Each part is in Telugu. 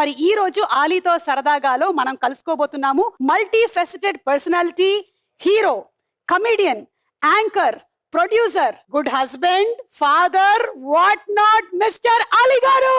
మరి ఈ రోజు ఆలీతో సరదాగాలో మనం కలుసుకోబోతున్నాము multi faceted personality, hero, comedian, anchor, producer, good husband, father, what not, mister Ali garu.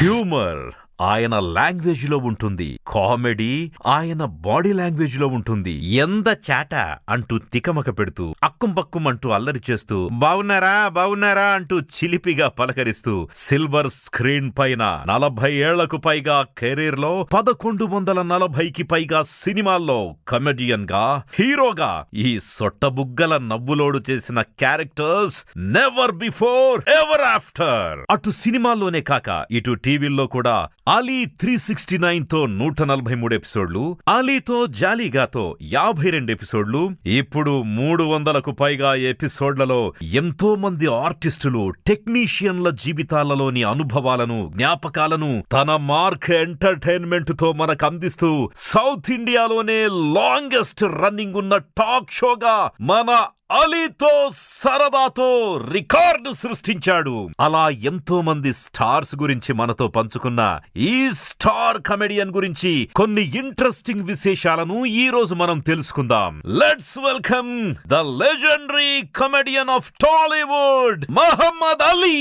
Humour ఆయన లాంగ్వేజ్ లో ఉంటుంది, కామెడీ ఆయన బాడీ లాంగ్వేజ్ లో ఉంటుంది. ఎంత చాట అంటూ తికమక పెడుతూ అక్కుం పక్కుం అంటూ అల్లరి చేస్తూ బావున్నారా బావున్నారా అంటూ చిలిపిగా పలకరిస్తూ సిల్వర్ స్క్రీన్ పైన 40 ఏళ్లకు పైగా కెరీర్ లో 1140కి పైగా సినిమాల్లో కమెడియన్ గా, హీరోగా ఈ సొట్టబుగ్గల నవ్వులోడు చేసిన characters never before ever after. అటు సినిమాల్లోనే కాక ఇటు టీవీల్లో కూడా ఆలీ 369 తో 143 ఎపిసోడ్లు, ఆలీతో జాలీగాతో 52 ఎపిసోడ్లు, ఇప్పుడు 300కు పైగా ఎపిసోడ్లలో ఎంతో మంది ఆర్టిస్టులు, టెక్నీషియన్ల జీవితాలలోని అనుభవాలను, జ్ఞాపకాలను తన మార్క్ ఎంటర్టైన్మెంట్ తో మనకు అందిస్తూ సౌత్ ఇండియాలోనే లాంగెస్ట్ రన్నింగ్ ఉన్న టాక్ షోగా మన అలీతో సరదాతో రికార్డు సృష్టించాడు. అలా ఎంతో మంది స్టార్స్ గురించి మనతో పంచుకున్న ఈ స్టార్ కమెడియన్ గురించి కొన్ని ఇంట్రెస్టింగ్ విశేషాలను ఈ రోజు మనం తెలుసుకుందాం. Let's welcome the legendary comedian of Tollywood, Mohammed Ali.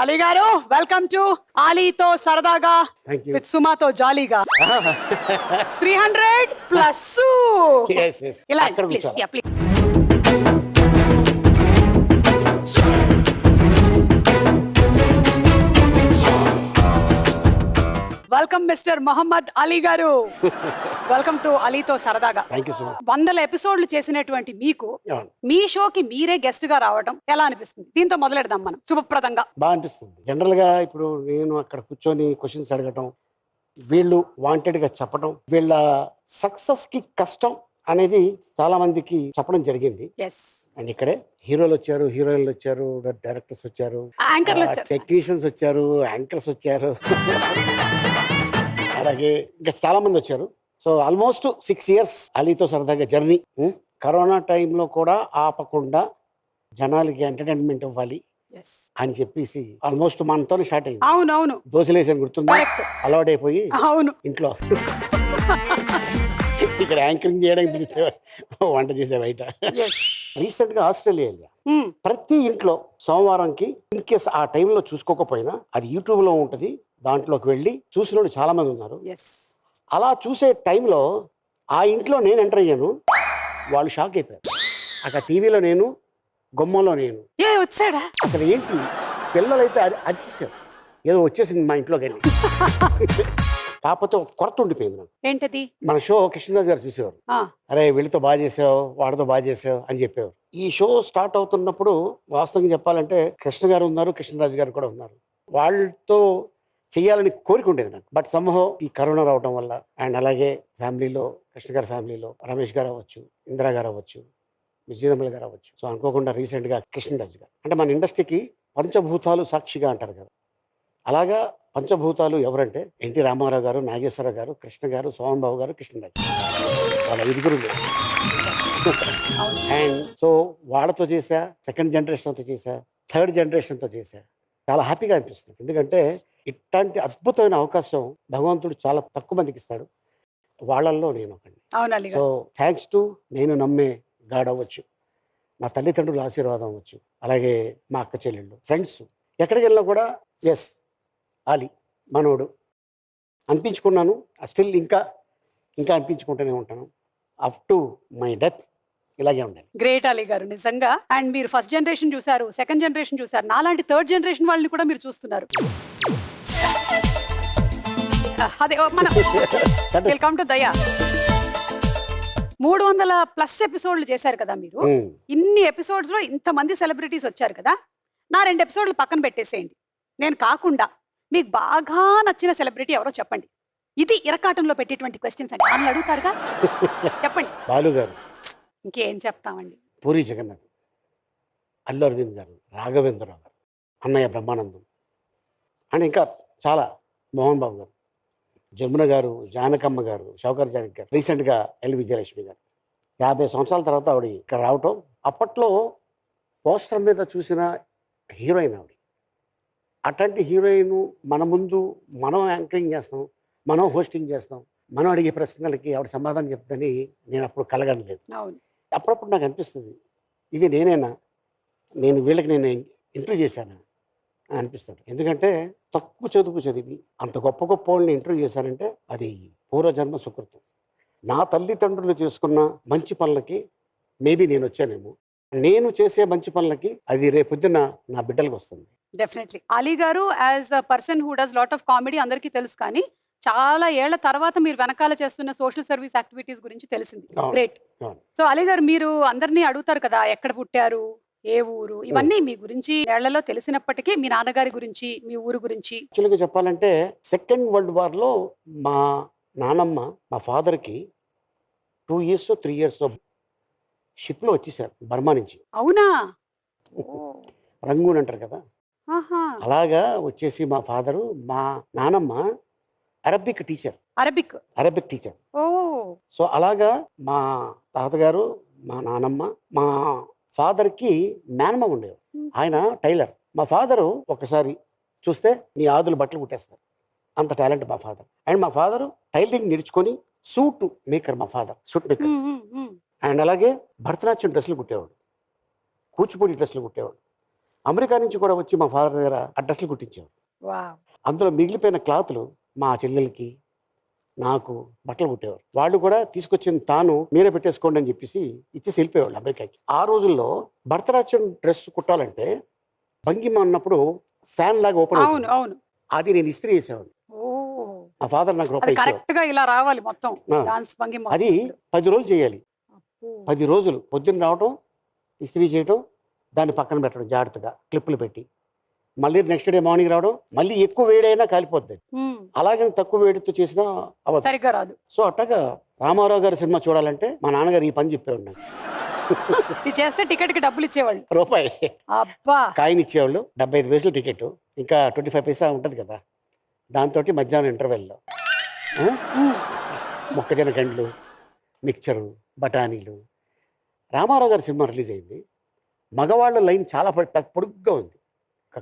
Ali గారు, వెల్కమ్ టు ఆలీతో సరదాగా విత్ సుమాతో జాలీగా. 300 ప్లస్. ఇలా please. Welcome mister Mohammed Ali గారు. వెల్కమ్ టు అలీతో సరదాగా. 100 ఎపిసోడ్లు చేసినటువంటి మీకు మీ షోకి మీరే గెస్ట్ గా రావడం ఎలా అనిపిస్తుంది? దీంతో మొదలెడదాం మనం శుభప్రదంగా. బాగా అనిపిస్తుంది. జనరల్ గా ఇప్పుడు నేను అక్కడ కూర్చొని క్వశ్చన్స్ అడగటం, వీళ్ళు వాంటెడ్ గా చెప్పడం, వీళ్ళ సక్సెస్ కి కష్టం అనేది చాలా మందికి చెప్పడం జరిగింది. అండ్ ఇక్కడే హీరోలు వచ్చారు, హీరోయిన్లు వచ్చారు, డైరెక్టర్స్ వచ్చారు, టెక్నీషియన్స్ వచ్చారు, యాంకర్స్ వచ్చారు, అలాగే ఇంకా చాలా మంది వచ్చారు. సో ఆల్మోస్ట్ 6 years అలీతో సరదాగా జర్నీ. కరోనా టైంలో కూడా ఆపకుండా జనాలకి ఎంటర్టైన్మెంట్ ఇవ్వాలి అని చెప్పేసి ఆల్మోస్ట్ మనతో స్టార్ట్ అయింది. అవునవును, దోశలేసాను గుర్తుంది, అలవాటైపోయి అవును ఇంట్లో ఇక్కడ యాంకరింగ్ చేయడానికి వంట చేసే బయట. రీసెంట్ గా ఆస్ట్రేలియా వెళ్ళా. ప్రతి ఇంట్లో సోమవారంకి ఇన్ కేస్ ఆ టైంలో చూసుకోకపోయినా అది యూట్యూబ్ లో ఉంటది, దాంట్లోకి వెళ్ళి చూసిన వాళ్ళు చాలా మంది ఉన్నారు. అలా చూసే టైంలో ఆ ఇంట్లో నేను ఎంటర్ అయ్యాను, వాళ్ళు షాక్ అయిపోయారు. అక్కడ టీవీలో నేను, గుమ్మంలో నేను. వచ్చాడా అసలు ఏంటి పిల్లలైతే అరిచేసారు, ఏదో వచ్చేసింది మా ఇంట్లోకి వెళ్ళి. కాకపోతే ఒక కొరత ఉండిపోయింది నాకు. ఏంటది? మన షో కృష్ణరాజు గారు చూసేవారు. అరే వీళ్ళతో బాగా చేసావు, వాడితో బాగా చేసావు అని చెప్పేవారు. ఈ షో స్టార్ట్ అవుతున్నప్పుడు వాస్తవంగా చెప్పాలంటే కృష్ణ గారు ఉన్నారు, కృష్ణరాజు గారు కూడా ఉన్నారు. వాళ్ళతో చెయ్యాలని కోరిక ఉండేది నాకు. బట్ సంహో ఈ కరోనా రావడం వల్ల, అండ్ అలాగే ఫ్యామిలీలో కృష్ణ గారి ఫ్యామిలీలో రమేష్ గారు అవ్వచ్చు, ఇందిరా గారు అవ్వచ్చు, విజయనగర్ గారు అవ్వచ్చు. సో అనుకోకుండా రీసెంట్గా కృష్ణరాజు గారు, అంటే మన ఇండస్ట్రీకి పంచభూతాలు సాక్షిగా అంటారు కదా, అలాగా పంచభూతాలు ఎవరంటే ఎన్టీ రామారావు గారు, నాగేశ్వరరావు గారు, కృష్ణ గారు, సోమన్ బాబు గారు, కృష్ణరాజు, వాళ్ళ 5గురు. అండ్ సో వాళ్ళతో చేశా, సెకండ్ జనరేషన్తో చేశా, థర్డ్ జనరేషన్తో చేశా. చాలా హ్యాపీగా అనిపిస్తుంది. ఎందుకంటే ఇట్లాంటి అద్భుతమైన అవకాశం భగవంతుడు చాలా తక్కువ మందికి ఇస్తాడు, వాళ్ళల్లో నేను ఒకటి. సో థ్యాంక్స్ టు నేను నమ్మే గాడ్ అవ్వచ్చు, నా తల్లిదండ్రుల ఆశీర్వాదం అవ్వచ్చు, అలాగే మా అక్క చెల్లెళ్ళు, ఫ్రెండ్స్, ఎక్కడికి వెళ్ళినా కూడా ఎస్ అలీ మనోడు అనిపించుకున్నాను. స్టిల్ ఇంకా ఇంకా అనిపించుకుంటూనే ఉంటాను అప్ టు మై డెత్. ఇలాగే ఉండాలి. గ్రేట్ అలీ గారు, నిజంగా. అండ్ మీరు ఫస్ట్ జనరేషన్ చూసారు, సెకండ్ జనరేషన్ చూసారు, నాలాంటి థర్డ్ జనరేషన్ వాళ్ళని కూడా మీరు చూస్తున్నారు. అదే మన వెల్కమ్ టు దయా. 300+ ఎపిసోడ్లు చేశారు కదా మీరు. ఇన్ని ఎపిసోడ్స్ లో ఇంతమంది సెలబ్రిటీస్ వచ్చారు కదా, నా 2 ఎపిసోడ్లు పక్కన పెట్టేసేయండి. నేను కాకుండా మీకు బాగా నచ్చిన సెలబ్రిటీ ఎవరో చెప్పండి. ఇది ఇరకాటంలో పెట్టేటువంటి క్వశ్చన్స్ అండి, మనల్ని అడుగుతారుగా. చెప్పండి. బాలు గారు. ఇంకేం చెప్తామండి. పూరి జగన్నాథ్. అల్లు అరవింద్ గారు, రాఘవేంద్రరావు గారు, అన్నయ్య బ్రహ్మానందం అండ్ ఇంకా చాలా మోహన్ బాబు గారు, జమున గారు, జానకమ్మ గారు, షౌకర్ జానకి గారు, రీసెంట్గా ఎల్ విజయలక్ష్మి గారు. 50 సంవత్సరాల తర్వాత ఆవిడ ఇక్కడ రావటం, అప్పట్లో పోస్టర్ మీద చూసిన హీరోయిన్ ఆవిడ. అట్లాంటి హీరోయిన్ మన ముందు మనం యాంకరింగ్ చేస్తాం, మనం హోస్టింగ్ చేస్తాం, మనం అడిగే ప్రశ్నలకి ఆవిడ సమాధానం చెప్తుందని నేను అప్పుడు కలగనలేదు. అవును. అప్పుడప్పుడు నాకు అనిపిస్తుంది, ఇది నేనేనా, నేను ఇంటర్వ్యూ చేశానా అని అనిపిస్తుంది. ఎందుకంటే తక్కువ చదువు చదివి అంత గొప్ప గొప్ప వాళ్ళని ఇంటర్వ్యూ చేశానంటే అది పూర్వజన్మ సుకృతం. నా తల్లిదండ్రులు చేసుకున్న మంచి పనులకి మేబీ నేను వచ్చానేమో, నేను చేసే మంచి పనులకి అది రేపొద్దున నా బిడ్డలకు వస్తుంది. డెఫినెట్లీ అలీ గారు as a person who does lot of comedy అందరికీ తెలుసు, కానీ చాలా ఏళ్ల తర్వాత మీరు వెనకాల చేస్తున్న సోషల్ సర్వీస్ యాక్టివిటీస్ గురించి తెలిసింది. అవును. గ్రేట్. అవును. సో అలీ గారు, మీరు అందరినీ అడుగుతారు కదా, ఎక్కడ పుట్టారు, ఏ ఊరు, ఇవన్నీ మీ గురించి ఏళ్లలో తెలిసినప్పటికీ మీ నాన్నగారి గురించి, మీ ఊరు గురించి. యాక్చువల్గా చెప్పాలంటే సెకండ్ వరల్డ్ వార్లో మా నానమ్మ మా ఫాదర్కి 2 years 3 years షిప్లో వచ్చేసారు బర్మా నుంచి. అవునా? రంగూన్ అంటారు కదా, ఆహా. అలాగా వచ్చేసి మా ఫాదరు, మా నానమ్మ అరబిక్ టీచర్. ఓ. సో అలాగా మా తాతగారు, మా నానమ్మ, మా ఫాదర్కి మేనమ్మ ఉండేవారు. ఆయన టైలర్. మా ఫాదరు ఒకసారి చూస్తే మీ ఆదులు బట్టలు కుట్టేస్తారు, అంత టాలెంట్ మా ఫాదర్. అండ్ మా ఫాదరు టైలరింగ్ నేర్చుకొని సూట్ మేకర్. మా ఫాదర్ సూట్ మేకర్. అండ్ అలాగే భరతనాట్యం డ్రెస్సులు కుట్టేవాడు, కూచిపూడి డ్రెస్సులు కుట్టేవాడు. అమెరికా నుంచి కూడా వచ్చి మా ఫాదర్ దగ్గర ఆ డ్రెస్సులు కుట్టించేవాడు. అందులో మిగిలిపోయిన క్లాతులు మా చెల్లెలకి, నాకు బట్టలు కుట్టేవారు. వాళ్ళు కూడా తీసుకొచ్చిన తాను మీరే పెట్టేసుకోండి అని చెప్పేసి ఇచ్చేసి వెళ్ళిపోయేవాళ్ళు అమెరికాకి. ఆ రోజుల్లో భరతనాట్యం డ్రెస్ కుట్టాలంటే భంగిమ అన్నప్పుడు ఫ్యాన్ లాగా ఓపెన్ అవుతుంది. అవును. అది నేను ఇస్త్రీ చేసేవాడిని. మా ఫాదర్ నాకు రూపాయి ఇచ్చేవాడు. కరెక్ట్ గా ఇలా రావాలి మొత్తం ఆ. డాన్స్ భంగిమ. అది 10 రోజులు చేయాలి. 10 రోజులు పొద్దున్న రావటం, ఇస్త్రీ చేయటం, దాన్ని పక్కన పెట్టడం జాగ్రత్తగా క్లిప్పులు పెట్టి, మళ్ళీ నెక్స్ట్ డే మార్నింగ్ రావడం, మళ్ళీ ఎక్కువ వేడైనా కాలిపోద్ది. అలాగే తక్కువ వేడితో చేసినా అవ్వదు, సరిగ్గా రాదు. సో అట్టగా రామారావు గారి సినిమా చూడాలంటే మా నాన్నగారు ఈ పని చెప్పేవాడు నాకు. ఇది చేస్తే టికెట్ కి డబ్బులు ఇచ్చేవాళ్ళు. రూపాయి అబ్బా. కాయిన్ ఇచ్చేవాళ్ళు. 75 పైసలు టికెట్, ఇంకా 25 పైసా ఉంటుంది కదా, దాంతో మధ్యాహ్నం ఇంటర్వెల్లో మొక్కజొన్న గండ్లు, మిక్చరు, బఠానీలు. రామారావు గారి సినిమా రిలీజ్ అయింది. మగవాళ్ళ లైన్ చాలా పొడుగ్గా ఉంది,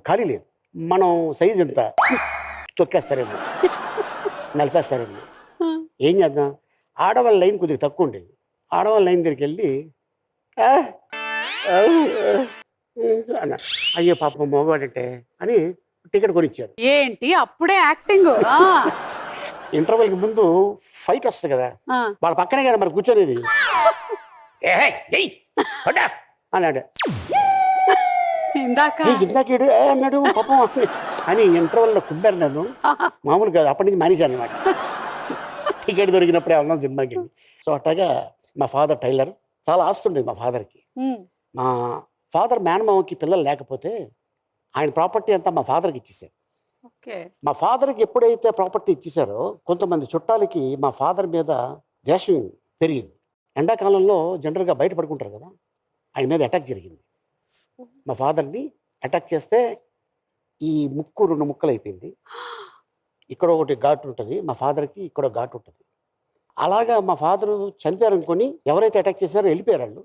ఖాళీ లేదు. మనం సైజ్ ఎంత తొక్కేస్తారేమో, నలిపేస్తారేమో. ఏం చేద్దాం, ఆడవాళ్ళ లైన్ కొద్దిగా తక్కువ ఉండేది. ఆడవాళ్ళ లైన్ దగ్గరికి వెళ్ళి అన్న, అయ్యో పాపం మగవాడంటే అని టికెట్ కొనిచ్చారు. ఏంటి అప్పుడే యాక్టింగ్? ఇంటర్వెల్కి ముందు ఫైట్ వస్తుంది కదా, వాళ్ళ పక్కనే కదా మరి కూర్చొనేది. అన్నాడు. ఇందాకేడు అన్నాడు పాపం అని ఇంటర్వెల్లో కుమ్మారు నన్ను. మామూలు కాదు, అప్పటి నుంచి మానేశాను అనమాట. టికెట్ దొరికినప్పుడే ఉన్నాం సినిమాకి. సో అట్టగా మా ఫాదర్ టైలర్, చాలా ఆస్తుండేది మా ఫాదర్కి. మా ఫాదర్ మేనమామకి పిల్లలు లేకపోతే ఆయన ప్రాపర్టీ అంతా మా ఫాదర్కి ఇచ్చేసారు. మా ఫాదర్కి ఎప్పుడైతే ప్రాపర్టీ ఇచ్చేసారో కొంతమంది చుట్టాలకి మా ఫాదర్ మీద ద్వేషం పెరిగింది. ఎండాకాలంలో జనరల్గా బయట పడుకుంటారు కదా, ఆయన మీద అటాక్ జరిగింది. మా ఫాదర్ని అటాక్ చేస్తే ఈ ముక్కు 2 ముక్కలు అయిపోయింది. ఇక్కడ ఒకటి ఘాటు ఉంటుంది మా ఫాదర్కి, ఇక్కడ ఘాటు ఉంటుంది. అలాగా మా ఫాదరు చనిపోయారు అనుకొని ఎవరైతే అటాక్ చేశారో వెళ్ళిపోయారు వాళ్ళు.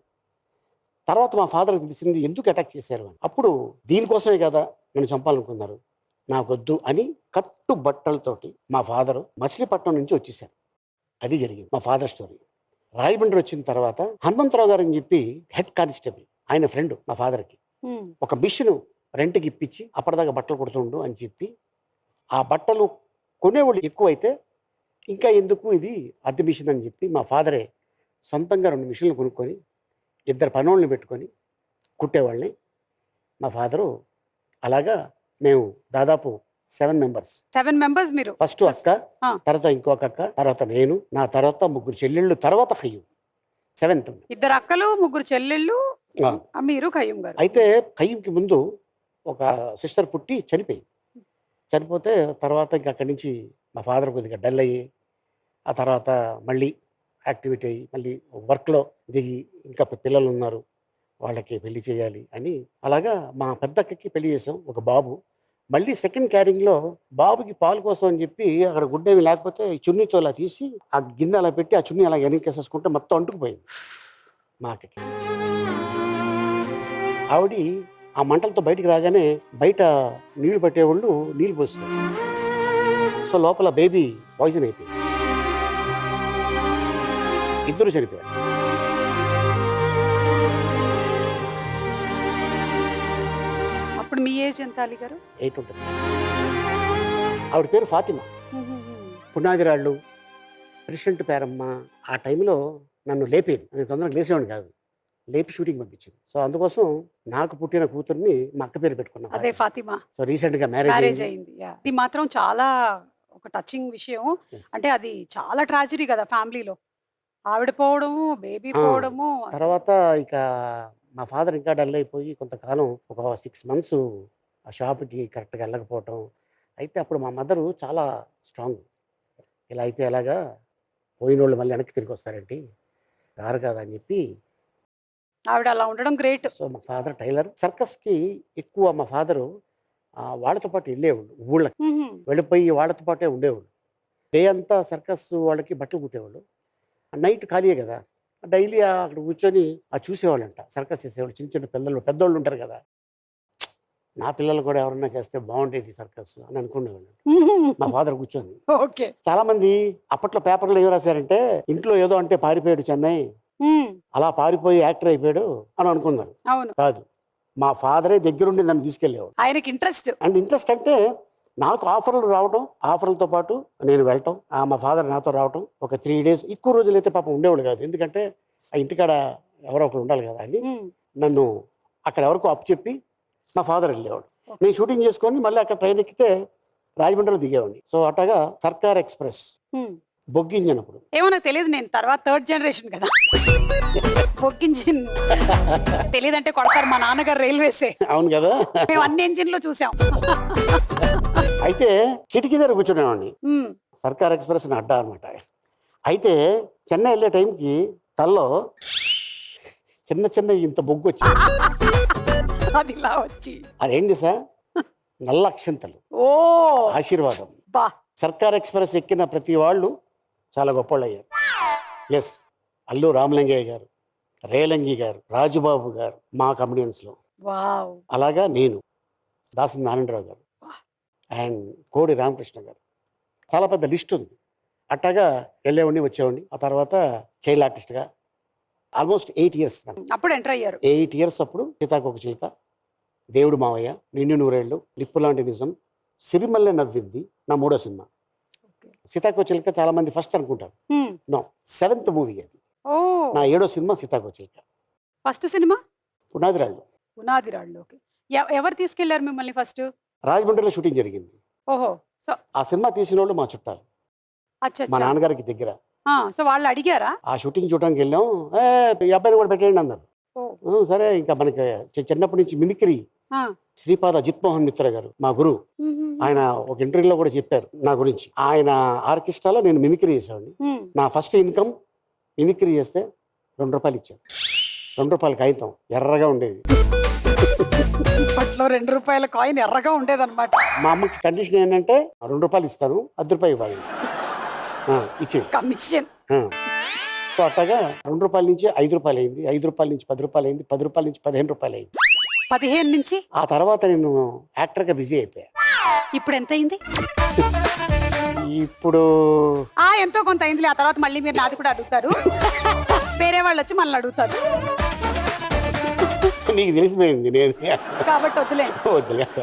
తర్వాత మా ఫాదర్కి తెలిసింది ఎందుకు అటాక్ చేశారు అని. అప్పుడు దీనికోసమే కదా నన్ను చంపాలనుకున్నారు, నాకొద్దు అని కట్టు బట్టలతోటి మా ఫాదరు మచిలీపట్నం నుంచి వచ్చేసారు. అది జరిగింది మా ఫాదర్ స్టోరీ. రాయబండ్రి వచ్చిన తర్వాత హనుమంతరావు గారు అని చెప్పి హెడ్ కానిస్టేబుల్, ఆయన ఫ్రెండ్ మా ఫాదర్కి, ఒక మిషన్ రెంట్కి ఇప్పించి అప్పటిదాకా బట్టలు కుడుతుండు అని చెప్పి, ఆ బట్టలు కొనేవాళ్ళు ఎక్కువైతే ఇంకా ఎందుకు ఇది అద్దె మిషన్ అని చెప్పి మా ఫాదరే సొంతంగా 2 మిషన్లు కొనుక్కొని 2 పనోళ్ళని పెట్టుకొని కుట్టేవాళ్ళని మా ఫాదరు. అలాగా మేము దాదాపు 7 మెంబర్స్. మీరు ఫస్ట్ అక్క, తర్వాత ఇంకొక అక్క, తర్వాత నేను, నా తర్వాత 3 చెల్లెళ్ళు, తర్వాత ఖయ్యూం. 7th. 2 అక్కలు, 3 చెల్లెళ్ళు, మీరు ఖయ్యూం గారు. అయితే ఖయ్యూంకి ముందు ఒక సిస్టర్ పుట్టి చనిపోయింది. చనిపోతే తర్వాత ఇంకా అక్కడి నుంచి మా ఫాదర్ కొద్దిగా డల్ అయ్యి, ఆ తర్వాత మళ్ళీ యాక్టివిటీ అయ్యి, మళ్ళీ వర్క్లో దిగి, ఇంకా పిల్లలు ఉన్నారు, వాళ్ళకి పెళ్లి చేయాలి అని. అలాగా మా పెద్దక్కకి పెళ్లి చేసాం, ఒక బాబు. మళ్ళీ సెకండ్ క్యారింగ్లో బాబుకి పాలు కోసం అని చెప్పి అక్కడ గుడ్డేమి లేకపోతే ఈ చున్నీతో అలా తీసి ఆ గిన్నె అలా పెట్టి ఆ చున్నీ అలా వెనకేసేసుకుంటే మొత్తం అంటుకుపోయింది మా అక్కకి. ఆవిడ ఆ మంటలతో బయటికి రాగానే బయట నీళ్లు పట్టేవాళ్ళు నీళ్ళు పోస్తారు. సో లోపల బేబీ పాయిజన్ అయిపోయింది, ఇద్దరు చనిపోయారు. అప్పుడు మీ ఏజ్ ఎంత అలీ గారు? 8 ఉంటుంది. ఆవిడ పేరు ఫాతిమా. పునాదిరాళ్ళు, ప్రెసిడెంట్ పేరమ్మ. ఆ టైంలో నన్ను లేపేది, నేను తొందరగా లేచేవాడిని కాదు, లేపి షూటింగ్ పంపించింది. సో అందుకోసం నాకు పుట్టిన కూతుర్ని మా అక్క పేరు పెట్టుకున్నాను. అదే ఫాతిమా. సో రీసెంట్గా మ్యారేజ్ మ్యారేజ్ అయింది. ఇది మాత్రం చాలా ఒక టచింగ్ విషయం. అంటే అది చాలా ట్రాజడీ కదా ఫ్యామిలీలో, ఆవిడ పోవడము, బేబీ పోవడము. తర్వాత ఇక మా ఫాదర్ ఇంకా డల్ అయిపోయి కొంతకాలం ఒక 6 months ఆ షాప్కి కరెక్ట్గా వెళ్ళకపోవటం. అయితే అప్పుడు మా మదరు చాలా స్ట్రాంగ్. ఇలా అయితే ఎలాగా, పోయిన వాళ్ళు మళ్ళీ వెనక్కి తిరిగి వస్తారేంటి, రారు కదా అని చెప్పి. ఆవిడ అలా ఉండడం గ్రేట్. సో మా ఫాదర్ టైలర్. సర్కస్కి ఎక్కువ మా ఫాదరు వాళ్ళతో పాటు వెళ్ళేవాళ్ళు, ఊళ్ళకి వెళ్ళిపోయి వాళ్ళతో పాటే ఉండేవాళ్ళు. డే అంతా సర్కస్ వాళ్ళకి బట్టలు కుట్టేవాళ్ళు, నైట్ ఖాళీయే కదా, డైలీ అక్కడ కూర్చొని చూసేవాళ్ళంట. సర్కస్ చేసేవాళ్ళు, చిన్న చిన్న పెద్దోళ్ళు ఉంటారు కదా, నా పిల్లలు కూడా ఎవరన్నా చేస్తే బాగుండేది సర్కస్ అని అనుకునేవాళ్ళు మా ఫాదర్ కూర్చొని. ఓకే. చాలా మంది అప్పట్లో పేపర్లో ఏం రాశారంటే, ఇంట్లో ఏదో అంటే పారిపోయాడు చెన్నై, అలా పారిపోయి యాక్టర్ అయిపోయాడు అని అనుకున్నారు. అవును. కాదు, మా ఫాదరే దగ్గరుండి నన్ను తీసుకెళ్ళేవాడు. ఆయనకి ఇంట్రెస్ట్. అండ్ ఇంట్రెస్ట్ అంటే నాకు ఆఫర్లు రావటం, ఆఫర్లతో పాటు నేను వెళ్ళటం, మా ఫాదర్ నాతో రావటం. ఒక 3 days, ఎక్కువ రోజులైతే పాపం ఉండేవాడు కాదు, ఎందుకంటే ఆ ఇంటికాడ ఎవరో ఒకరు ఉండాలి కదా అని నన్ను అక్కడ ఎవరికో అప్పు చెప్పి మా ఫాదర్ వెళ్ళేవాడు. నేను షూటింగ్ చేసుకొని మళ్ళీ అక్కడ ట్రైన్ ఎక్కితే రాజమండ్రిలో దిగేవాడిని. సో అట్టగా సర్కార్ ఎక్స్ప్రెస్ బొగ్గించినప్పుడు ఏమో నాకు తెలియదు, నేను తర్వాత 3rd generation కదా, బొగ్గింజిన్ తెలియదంటే కొడతారు మా నాన్నగారు రైల్వేసే. అవును కదా, మేము అన్ని engine లో చూసాం. అయితే కిటికీ దగ్గర కూర్చునేవాడిని. సర్కార్ ఎక్స్ప్రెస్ అడ్డా అనమాట. అయితే చెన్నై వెళ్ళే టైంకి తల్లో చిన్న చిన్న ఇంత బొగ్గు వచ్చి అది ఇలా వచ్చి, అదేంటి సార్, నల్ల అక్షంతలు, ఓ ఆశీర్వాదం. బా. సర్కార్ ఎక్స్ప్రెస్ ఎక్కిన ప్రతి వాళ్ళు చాలా గొప్పవాళ్ళు అయ్యారు. ఎస్, అల్లు రామలింగయ్య గారు, రేలంగి గారు, రాజుబాబు గారు మా కమెడియన్స్లో. వావ్. అలాగా నేను, దాసరి నారాయణరావు గారు అండ్ కోడి రామకృష్ణ గారు, చాలా పెద్ద లిస్ట్ ఉంది. అట్టాగా వెళ్ళేవాడిని వచ్చేవాడిని. ఆ తర్వాత చైల్డ్ ఆర్టిస్ట్గా ఆల్మోస్ట్ 8 years. అప్పుడు ఎంటర్ అయ్యారు. 8 years అప్పుడు సీతాకోక చిలుక, దేవుడు మావయ్య, నిండు నూరేళ్ళు, నిప్పు లాంటి నిజం, సిరిమల్లె నవ్వింది నా 3వ సినిమా. సీతాకోక చిలుక చాలా మంది ఫస్ట్ అనుకుంటారు, నో, 7th మూవీ అది. నా 7వ సినిమా సీతాకోక చిలుక. First cinema Punadhirallu. Punadhirallu. Okay. ఎవరు తీసుకెళ్లారు మిమ్మల్ని ఫస్ట్? రాజమండ్రిలో షూటింగ్ జరిగింది. ఓహో. సో ఆ సినిమా తీసిన వాళ్ళు మా చుట్టాలు, మా నాన్నగారికి దగ్గర. సో వాళ్ళు అడిగారా? ఆ షూటింగ్ చూడడానికి వెళ్ళాం, ఈ అబ్బాయిని కూడా పెట్టేయండి అన్నారు. సరే, ఇంకా మనకి చిన్నప్పటి నుంచి మిమిక్రీ. శ్రీపాద జిత్మోహన్ మిత్ర గారు మా గురువు, ఆయన ఒక ఇంటర్వ్యూలో కూడా చెప్పారు నా గురించి. ఆయన ఆర్కెస్ట్రాలో నేను మిమిక్రీ చేసేవాడిని. నా ఫస్ట్ ఇన్కమ్ మిమిక్రీ చేస్తే ₹2 ఇచ్చాను. ₹2 కాగితం ఎర్రగా ఉండేది. అప్పట్లో ₹2 కాయిన్ ఎర్రగా ఉండేది అనమాట. మా అమ్మకి కండిషన్ ఏంటంటే, ₹2 ఇస్తాను, ₹10 ఇవ్వాలి, ఇచ్చేది కమిషన్. సో అట్టగా ₹2 నుంచి ₹5 అయింది, ₹5 నుంచి ₹10 అయింది, ₹10 నుంచి ₹15 అయింది, 15 నుంచి. ఆ తర్వాత నేను యాక్టర్గా బిజీ అయిపోయా. ఇప్పుడు ఎంత అయింది? ఇప్పుడు ఎంతో కొంత అయింది. ఆ తర్వాత మళ్ళీ మీరు నాది కూడా అడుగుతారు, వేరే వాళ్ళు వచ్చి మనల్ని అడుగుతారు. నీకు తెలిసిపోయింది నేను కాబట్టి వద్దులే.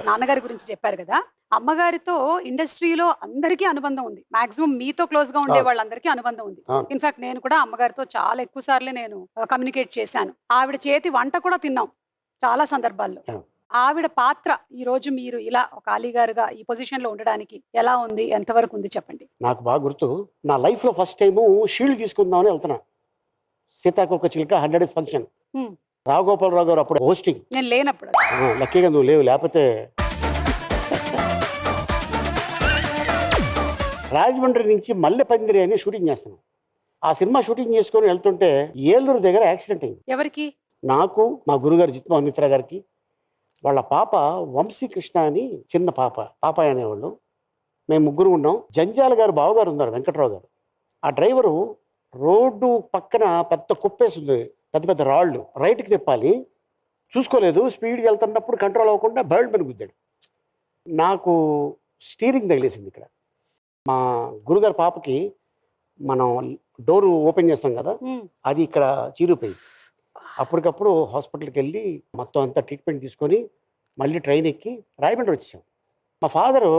నాన్నగారి గురించి చెప్పారు కదా, అమ్మగారితో ఇండస్ట్రీలో అందరికీ అనుబంధం ఉంది. మాక్సిమం మీతో క్లోజ్ గా ఉండే వాళ్ళందరికీ అనుబంధం ఉంది. ఇన్ఫాక్ట్ నేను కూడా అమ్మగారితో చాలా ఎక్కువ సార్లు నేను కమ్యూనికేట్ చేశాను. ఆవిడ చేతి వంట కూడా తిన్నాం చాలా సందర్భాల్లో. ఆవిడ పాత్ర ఈ రోజు మీరు ఇలా ఒక అలీ గారుగా ఈ పొజిషన్ లో ఉండడానికి ఎలా ఉంది, ఎంతవరకు ఉంది చెప్పండి. నాకు బాగా గుర్తు, నా లైఫ్ లో ఫస్ట్ టైము షీల్డ్ తీసుకుందామని వెళ్తున్నా. సీతాకోక చిలుక 100 days ఫంక్షన్. రాఘగోపాలరావు గారు అప్పుడు హోస్టింగ్, నేను లేనప్పుడు. లక్కీగా నువ్వు లేవు, లేకపోతే. రాజమండ్రి నుంచి మల్లెపందిరి అని షూటింగ్ చేస్తున్నాం. ఆ సినిమా షూటింగ్ చేసుకొని వెళ్తుంటే ఏలూరు దగ్గర యాక్సిడెంట్ అయింది. ఎవరికి? నాకు మా గురుగారు జిత్మోహన్ మిత్ర గారికి వాళ్ళ పాప వంశీకృష్ణ అని చిన్న పాపాయ్ అనేవాళ్ళు. మేము ముగ్గురు ఉన్నాం. జంజాల గారు బావగారు ఉన్నారు, వెంకట్రావు గారు. ఆ డ్రైవరు రోడ్డు పక్కన పెద్ద కుప్పేసింది, పెద్ద పెద్ద రాళ్ళు, రైట్కి తిప్పాలి, చూసుకోలేదు. స్పీడ్కి వెళ్తున్నప్పుడు కంట్రోల్ అవ్వకుండా బర్డ్ మీద గుద్దాడు. నాకు స్టీరింగ్ తగిలేసింది ఇక్కడ. మా గురుగారి పాపకి మనం డోరు ఓపెన్ చేస్తాం కదా, అది ఇక్కడ చీరిపోయింది. అప్పటికప్పుడు హాస్పిటల్కి వెళ్ళి మొత్తం అంతా ట్రీట్మెంట్ తీసుకొని మళ్ళీ ట్రైన్ ఎక్కి రాయమండ్రి వచ్చేసాం. మా ఫాదరు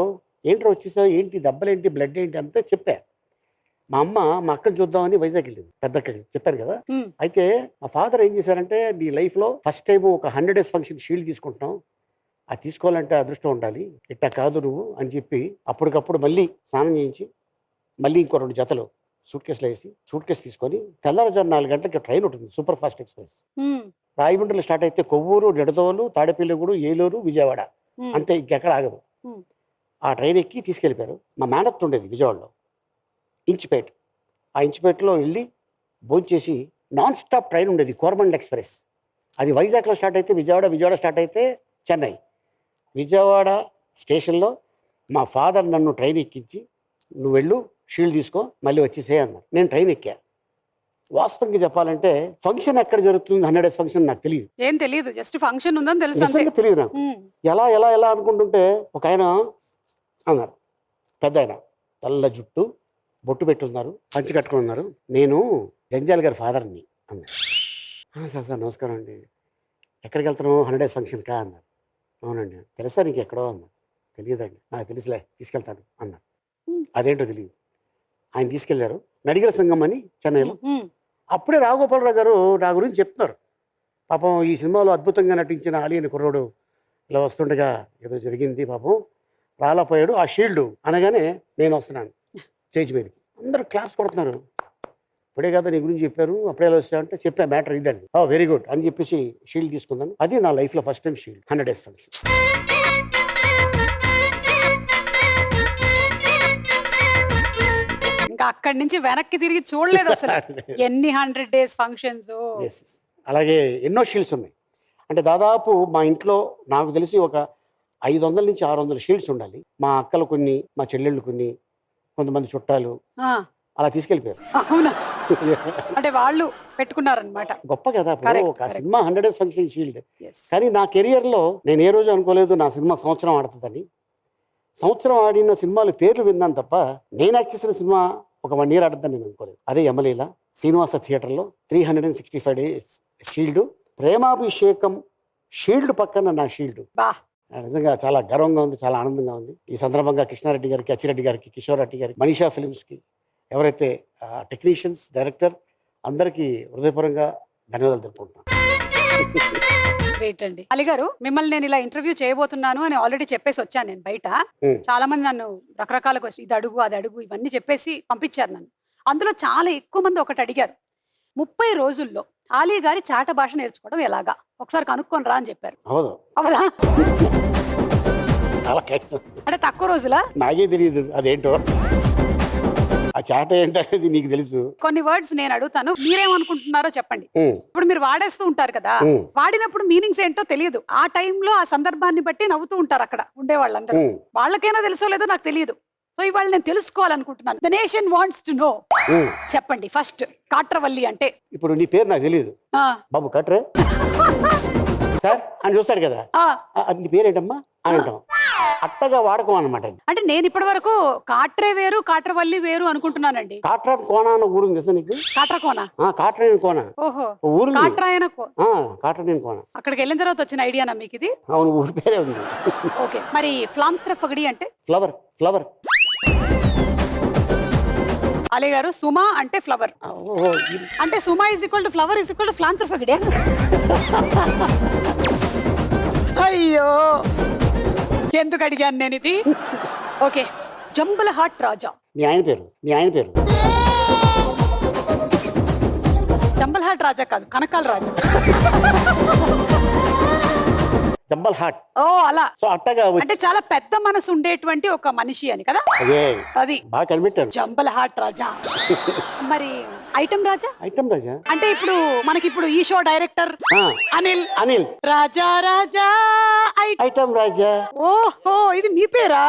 ఏంట్రా వచ్చేసావు, ఏంటి దెబ్బలేంటి, బ్లడ్ ఏంటి అంతా చెప్పా. మా అమ్మ మా అక్కని చూద్దామని వైజాగ్ వెళ్ళింది, పెద్దక్క చెప్పారు కదా. అయితే మా ఫాదర్ ఏం చేశారంటే, నీ లైఫ్లో ఫస్ట్ టైం ఒక 100 days ఫంక్షన్ షీల్డ్ తీసుకుంటున్నాం, అది తీసుకోవాలంటే అదృష్టం ఉండాలి, ఇట్టా కాదు నువ్వు అని చెప్పి అప్పటికప్పుడు మళ్ళీ స్నానం చేయించి మళ్ళీ ఇంకో 2 జతలు సూట్ కేసులో వేసి సూట్ కేసు తీసుకొని తెల్లవారుజాము 4 గంటలకి ట్రైన్ ఉంటుంది, సూపర్ ఫాస్ట్ ఎక్స్ప్రెస్. రాయమండ్రిలో స్టార్ట్ అయితే కొవ్వూరు, నిడదవోలు, తాడేపల్లిగూడు, ఏలూరు, విజయవాడ, అంతే, ఇంకెక్కడ ఆగదు. ఆ ట్రైన్ ఎక్కి తీసుకెళ్ళిపోయారు. మా మేనత్ ఉండేది విజయవాడలో, ఇంచిపేట. ఆ ఇంచిపేటలో వెళ్ళి భోంచేసి నాన్ స్టాప్ ట్రైన్ ఉండేది, కోరమండల్ ఎక్స్ప్రెస్. అది వైజాగ్లో స్టార్ట్ అయితే విజయవాడ స్టార్ట్ అయితే చెన్నై. విజయవాడ స్టేషన్లో మా ఫాదర్ నన్ను ట్రైన్ ఎక్కించి, నువ్వు వెళ్ళు, షీల్డ్ తీసుకో, మళ్ళీ వచ్చేసే అన్నారు. నేను ట్రైన్ ఎక్కా. వాస్తవంగా చెప్పాలంటే ఫంక్షన్ ఎక్కడ జరుగుతుంది, 100 days ఫంక్షన్ నాకు తెలియదు, ఏం తెలియదు, జస్ట్ ఫంక్షన్ ఉందని తెలుసు. నిజంగా తెలియదు నాకు. ఎలా ఎలా ఎలా అనుకుంటుంటే ఒక ఆయన అన్నారు, పెద్ద ఆయన, తెల్ల జుట్టు, బొట్టు పెట్టున్నారు, పంచి కట్టుకుని ఉన్నారు, నేను జంజాల్ గారి ఫాదర్ని అన్నారు. సార్ నమస్కారం అండి, ఎక్కడికి వెళ్తున్నావు, 100 days ఫంక్షన్కా అన్నారు. అవునండి. తెలుసా నీకు ఎక్కడో అన్నారు. తెలియదండి. నాకు తెలుసులే, తీసుకెళ్తాను అన్నారు. అదేంటో తెలియదు. ఆయన తీసుకెళ్లారు, నడిగల సంఘం అని చెన్నైలో. అప్పుడే రాఘగోపాలరావు గారు నా గురించి చెప్తున్నారు. పాపం ఈ సినిమాలో అద్భుతంగా నటించిన అలీ అని కుర్రోడు ఇలా వస్తుండగా ఏదో జరిగింది, పాపం రాలేపోయాడు, ఆ షీల్డ్ అనగానే నేను వస్తున్నాను స్టేజ్ మీదకి. అందరూ క్లాప్స్ కొడుతున్నారు. ఇప్పుడే కదా నీ గురించి చెప్పారు, అప్పుడే ఎలా వచ్చా అంటే చెప్పా, మ్యాటర్ ఇదండి. వెరీ గుడ్ అని చెప్పేసి షీల్డ్ తీసుకున్నాను. అది నా లైఫ్లో first time shield, 100 days function. ఇంకా అక్కడి నుంచి వెనక్కి తిరిగి చూడలేదు అసలు. ఎన్ని 100 days ఫంక్షన్స్. అలాగే ఎన్నో షీల్డ్స్ ఉన్నాయి. అంటే దాదాపు మా ఇంట్లో నాకు తెలిసి ఒక 500 నుంచి 600 షీల్డ్స్ ఉండాలి. మా అక్కలు కొన్ని, మా చెల్లెళ్ళు కొన్ని, కొంతమంది చుట్టాలు అలా తీసుకెళ్ళిపోయారు. అవునా? అంటే వాళ్ళు పెట్టుకున్నారనమాట. గొప్ప కదా. ఒక సినిమా 100 days ఫంక్షన్ షీల్డ్. కానీ నా కెరియర్లో నేను ఏ రోజు అనుకోలేదు నా సినిమా సంవత్సరం ఆడుతుందని. సంవత్సరం ఆడిన సినిమాలు పేర్లు విన్నాను తప్ప నేను యాక్ట్ చేసిన సినిమా ఒక 1 year ఆడుతుందని నేను అనుకోలేదు. అదే యమలీల, శ్రీనివాస థియేటర్లో 365 days షీల్డ్, ప్రేమాభిషేకం షీల్డ్ పక్కన నా షీల్డ్. నిజంగా చాలా గర్వంగా ఉంది, చాలా ఆనందంగా ఉంది. ఈ సందర్భంగా కృష్ణారెడ్డి గారికి, అచ్చిరెడ్డి గారికి, కిషోర్ రెడ్డి గారికి, మనీషా ఫిల్మ్స్కి, ఎవరైతే టెక్నీషియన్స్, డైరెక్టర్ అందరికీ హృదయపూర్వకంగా ధన్యవాదాలు తెలుపుకుంటున్నాను. గ్రేట్ అండి. అలీ గారు, మిమ్మల్ని నేను ఇలా ఇంటర్వ్యూ చేయబోతున్నాను అని ఆల్రెడీ చెప్పేసి వచ్చాను నేను బయట. చాలా మంది నన్ను రకరకాల క్వశ్చన్, ఇది అడుగు అది అడుగు ఇవన్నీ చెప్పేసి పంపించారు నన్ను. అందులో చాలా ఎక్కువ మంది ఒకటి అడిగారు, 30 రోజుల్లో ఆలీ గారి చాట భాష నేర్చుకోవడం ఎలాగా, ఒకసారి కనుక్కొని రా అని చెప్పారు. అవునా? అంటే తక్కువ రోజులా? నాకే తెలియదు అదేంటో, ఆ చాట ఏంటనేది నీకు తెలుసు. కొన్ని వర్డ్స్ నేను అడుగుతాను, మీరేమనుకుంటున్నారో చెప్పండి. ఇప్పుడు మీరు వాడేస్తూ ఉంటారు కదా, వాడినప్పుడు మీనింగ్స్ ఏంటో తెలియదు. ఆ టైంలో ఆ సందర్భాన్ని బట్టి నవ్వుతూ ఉంటారు అక్కడ ఉండే వాళ్ళందరూ. వాళ్ళకైనా తెలుసో లేదో నాకు తెలియదు. సో ఇవాళ నేను తెలుసుకోవాలనుకుంటున్నాను. The nation wants to know. చెప్పండి ఫస్ట్, కాట్రవల్లి అంటే. ఇప్పుడు నీ పేరు నాకు తెలియదు, బాబు కాట్రే సార్ అని చూస్తాడు కదా, అది నీ పేరేంటమ్మా అని అంటాం. అట్టగా వాడకం అన్నమాట. అంటే నేను ఇప్పటి వరకు కాట్రే వేరు, కాట్రవల్లి వేరు అనుకుంటున్నానండి. కాట్రా కోన అన్న ఊరు తెలుసా నీకు? కాట్రకోన? కాట్రాయన కోన. ఓహో, ఊరు కాట్రాయన కాట్రాయన కోన. అక్కడికి వెళ్ళిన తర్వాత వచ్చిన ఐడియానా మీకు ఇది? అవును, ఊరి పేరే ఉంది. ఓకే, మరి ఫ్లాంత్రఫగడి అంటే? ఫ్లవర్. ఫ్లవర్ అలీ గారు, సుమా అంటే ఫ్లవర్. అంటే Suma is equal to flower is equal to ఫ్లాంత్రఫగడి. అయ్యో, ఎందుకు అడిగాను నేను ఇది? ఓకే, జంబుల హాట్ రాజా. మీ ఆయన పేరు? మీ ఆయన పేరు జంబల్ హాట్ రాజా కాదు, కనకాల రాజా. జంబల్ హార్ట్. ఓ అలా సో అట్టగా అంటే చాలా పెద్ద మనసు ఉండేటువంటి ఒక మనిషి అని కదా. అదే అది బాగా కనిపెట్టాను. జంబల్ హార్ట్ రాజా. మరి ఐటమ్ రాజా ఐటమ్ రాజా అంటే ఇప్పుడు మనకి ఈ షో డైరెక్టర్ ఆ, అనిల్ అనిల్ రాజా రాజా ఐటమ్ రాజా. ఓహో ఇది మీ పేరా?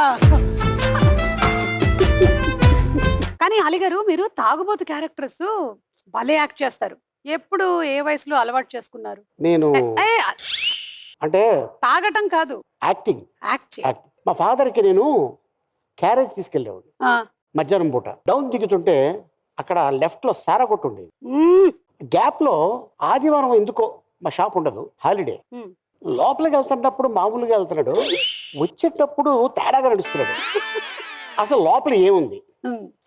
కానీ అలిగారు మీరు తాగుబోతు క్యారెక్టర్స్ భలే యాక్ట్ చేస్తారు. ఎప్పుడు ఏ వయసులో అలవాటు చేసుకున్నారు? నేను ఏ, అంటే తాగటం కాదు, యాక్టింగ్. యాక్ట్ మా ఫాదర్ కి నేను క్యారేజ్ తీసుకెళ్ళేవాడు. మధ్యాహ్నం పూట డౌన్ దిగుతుంటే అక్కడ లెఫ్ట్ లో సారా కొట్టు ఉండేది. గ్యాప్ లో ఆదివారం ఎందుకో మా షాప్ ఉండదు, హాలిడే. లోపలికి వెళ్తున్నప్పుడు మామూలుగా వెళ్తున్నాడు, వచ్చేటప్పుడు తేడాగా నడుస్తున్నాడు. అసలు లోపల ఏముంది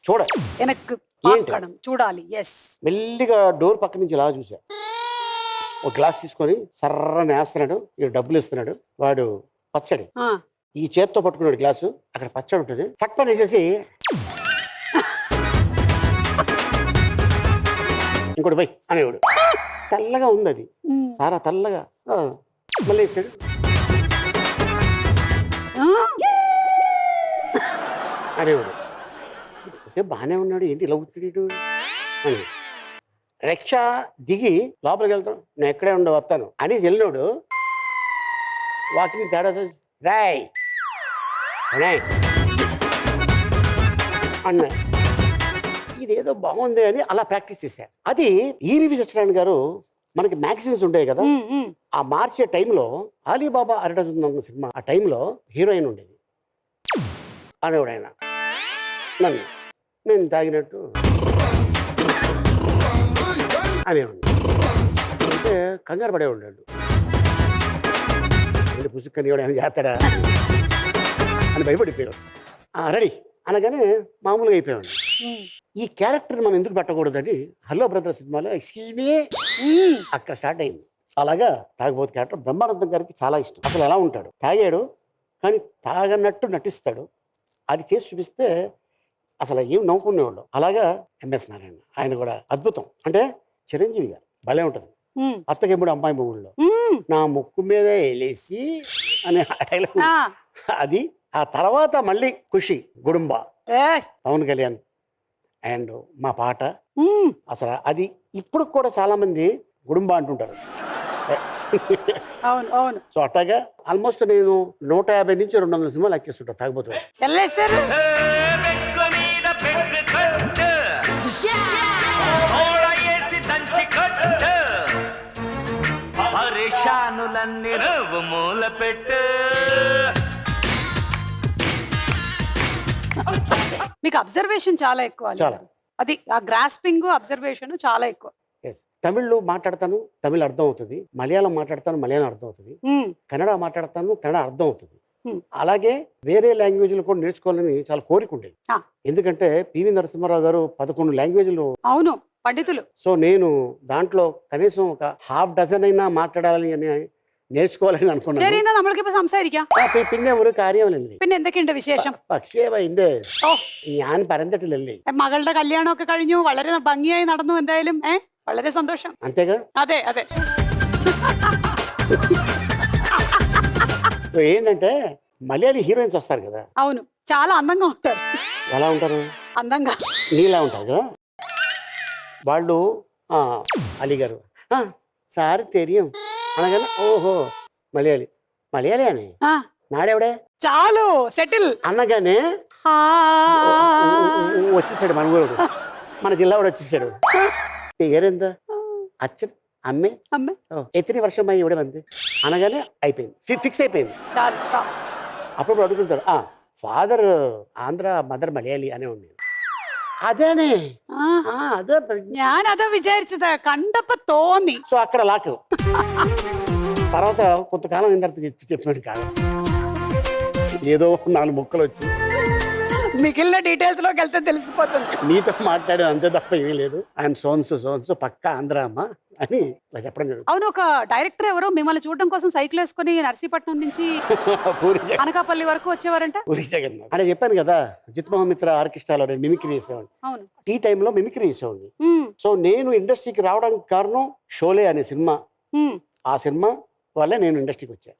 చూడాలి, వెనక్కి ఏంటి? పాకడం చూడాలి. ఎస్ మెల్లిగా డోర్ పక్క నుంచి ఇలా చూసా. ఒక గ్లాస్ తీసుకొని సర్రని వేస్తున్నాడు, ఇక డబ్బులు ఇస్తున్నాడు. వాడు పచ్చడి ఈ చేత్తో పట్టుకున్నాడు గ్లాసు, అక్కడ పచ్చడి ఉంటుంది, పక్కన వేసేసి ఇంకోటి పోయి అనేవాడు. తెల్లగా ఉంది అది సారా, తెల్లగా. మళ్ళీ వేసాడు. అనేవాడు. సేపు బాగానే ఉన్నాడు, ఏంటి ఇలా కూర్చుడు అని. రిక్షా దిగి లోపలికి వెళ్తాను, నేను ఎక్కడే ఉండే వస్తాను అని వెళ్ళినోడు వాకింగ్ తేడా రాయ్ అన్నా. ఇదేదో బాగుంది అని అలా ప్రాక్టీస్ చేశారు. అది ఈవి సత్యనారాయణ గారు మనకి మ్యాగజైన్స్ ఉంటాయి కదా, ఆ మార్చే టైంలో అలీబాబా అరడజన్ సినిమా ఆ టైంలో హీరోయిన్ ఉండేది అనేవాడు ఆయన. నన్ను నేను తాగినట్టు అనేవాడు. అంటే కంగారు పడే ఉన్నాడు, పుసుక్కనివాడు ఆయన చేస్తాడా అని భయపడిపోయాడు. రెడీ అనగానే మామూలుగా అయిపోయాడు. ఈ క్యారెక్టర్ మనం ఎందుకు పెట్టకూడదని హలో బ్రదర్ సినిమాలో ఎక్స్క్యూజ్ మీ అక్కడ స్టార్ట్ అయింది. అలాగా తాగబోతు క్యారెక్టర్ బ్రహ్మానందం గారికి చాలా ఇష్టం. అసలు ఎలా ఉంటాడు, తాగాడు కానీ తాగనట్టు నటిస్తాడు. అది చేసి చూపిస్తే అసలు ఏం నవ్వుకునేవాళ్ళు. అలాగా ఎంఎస్ నారాయణ ఆయన కూడా అద్భుతం. అంటే చిరంజీవి గారు భలే ఉంటుంది. అత్తకెప్పుడు అమ్మాయి మొగుళ్ళలో నా ముక్కు మీద వేలేసి అనే డైలాగ్ అది. ఆ తర్వాత మళ్ళీ ఖుషి గుడుంబ పవన్ కళ్యాణ్ అండ్ మా పాట అసలు అది ఇప్పుడు కూడా చాలా మంది గుడుంబ అంటుంటారు. అవును అవును. సో అట్లాగా ఆల్మోస్ట్ నేను 150 నుంచి 200 సినిమాలు ఎక్కిస్తుంటా తాగిపోతాను. మూల పెట్టు. మీకు అబ్జర్వేషన్ చాలా ఎక్కువ. చాలా. అది ఆ గ్రాస్పింగ్ అబ్జర్వేషన్ చాలా ఎక్కువ. తమిళ్లో మాట్లాడతాను, తమిళ్ అర్థం అవుతుంది. మలయాళం మాట్లాడతాను, మలయాళం అర్థం అవుతుంది. కన్నడ మాట్లాడతాను, కన్నడ అర్థం అవుతుంది. అలాగే వేరే లాంగ్వేజ్లు కూడా నేర్చుకోవాలని చాలా కోరిక ఉండేది. ఎందుకంటే పివి నరసింహారావు గారు 11 లాంగ్వేజ్లు అవును పండితులు. సో నేను దాంట్లో కనీసం ఒక హాఫ్ డజన్ అయినా മാറ്റാടാలి అని നേർച്ചുకోవాలని അനുకున్నాను. ശരി എന്നാ നമ്മൾക്ക് സംസാരിക്കാം. പിന്നെ ഒരു കാര്യമല്ലേ, പിന്നെ എന്തൊക്കെയുണ്ട് വിശേഷം? പക്ഷേ ഇതിന്റെ ഞാൻ പറഞ്ഞിട്ടില്ലല്ലേ, മകളുടെ കല്യാണമൊക്കെ കഴിഞ്ഞു, വളരെ ഭംഗിയായി നടന്നു. എന്തായാലും വളരെ സന്തോഷം. అంతేగా? అదే అదే. సో ఏంటంటే మలయాళీ హీరోయిన్స్ వస్తారు కదా, అవును చాలా అందంగా ఉంటారు. ఎలా ఉంటారు? అందంగా నీలా ఉంటారు కదా. వాళ్ళు అలీ గారు సార్ తెరియం అనగానే ఓహో మలయాళీ మలయాళీ అని నాడెవడే చాలు సెటిల్ అనగానే వచ్చేసాడు మన ఊరు, మన జిల్లా కూడా వచ్చేసాడు. ఏరేందా అచ్చ అమ్మే అమ్మే ఎత్తిన వర్షం అయ్యి ఇవ్వడం అంతే అనగానే అయిపోయింది, ఫిక్స్ అయిపోయింది. అప్పుడు అడుగుతుంటారు ఫాదర్ ఆంధ్ర, మదర్ మలయాళీ అనే ఉంది. అదేనే అదే ഞാൻ അതാ വിചാരിച്ചത്, കണ്ടപ്പോ തോന്നി. సో అక్కడ లాక్. తర్వాత కొంతకాలం అయిన తర్వాత చెప్పినట్టు కాదు, ఏదో 4 ముక్కలు వచ్చి మిగిలిన డీటెయిల్స్ లోకి వెళ్తే తెలిసిపోతుంది. నీతో మాట్లాడే అంతే తప్ప ఏమీ లేదు. ఆయన సోన్సు పక్క ఆంధ్ర అమ్మ అని చెప్పడం జరుగుతుంది. అవును, ఒక డైరెక్టర్ ఎవరో మిమ్మల్ని చూడడం కోసం సైకిల్ వేసుకుని నర్సీపట్నం నుంచి అనకాపల్లి వరకు వచ్చేవారంట. పూరి జగన్నాథ్ అంటే చెప్పాను కదా, జిత్ మహమిత్ర ఆర్కెస్ట్రాలో నేను మిమిక్రీ చేసేవాడిని. అవును, ఈ టైంలో మిమిక్రీ చేసేవాడిని. సో నేను ఇండస్ట్రీకి రావడానికి కారణం షోలే అనే సినిమా. ఆ సినిమా వల్లే నేను ఇండస్ట్రీకి వచ్చాను.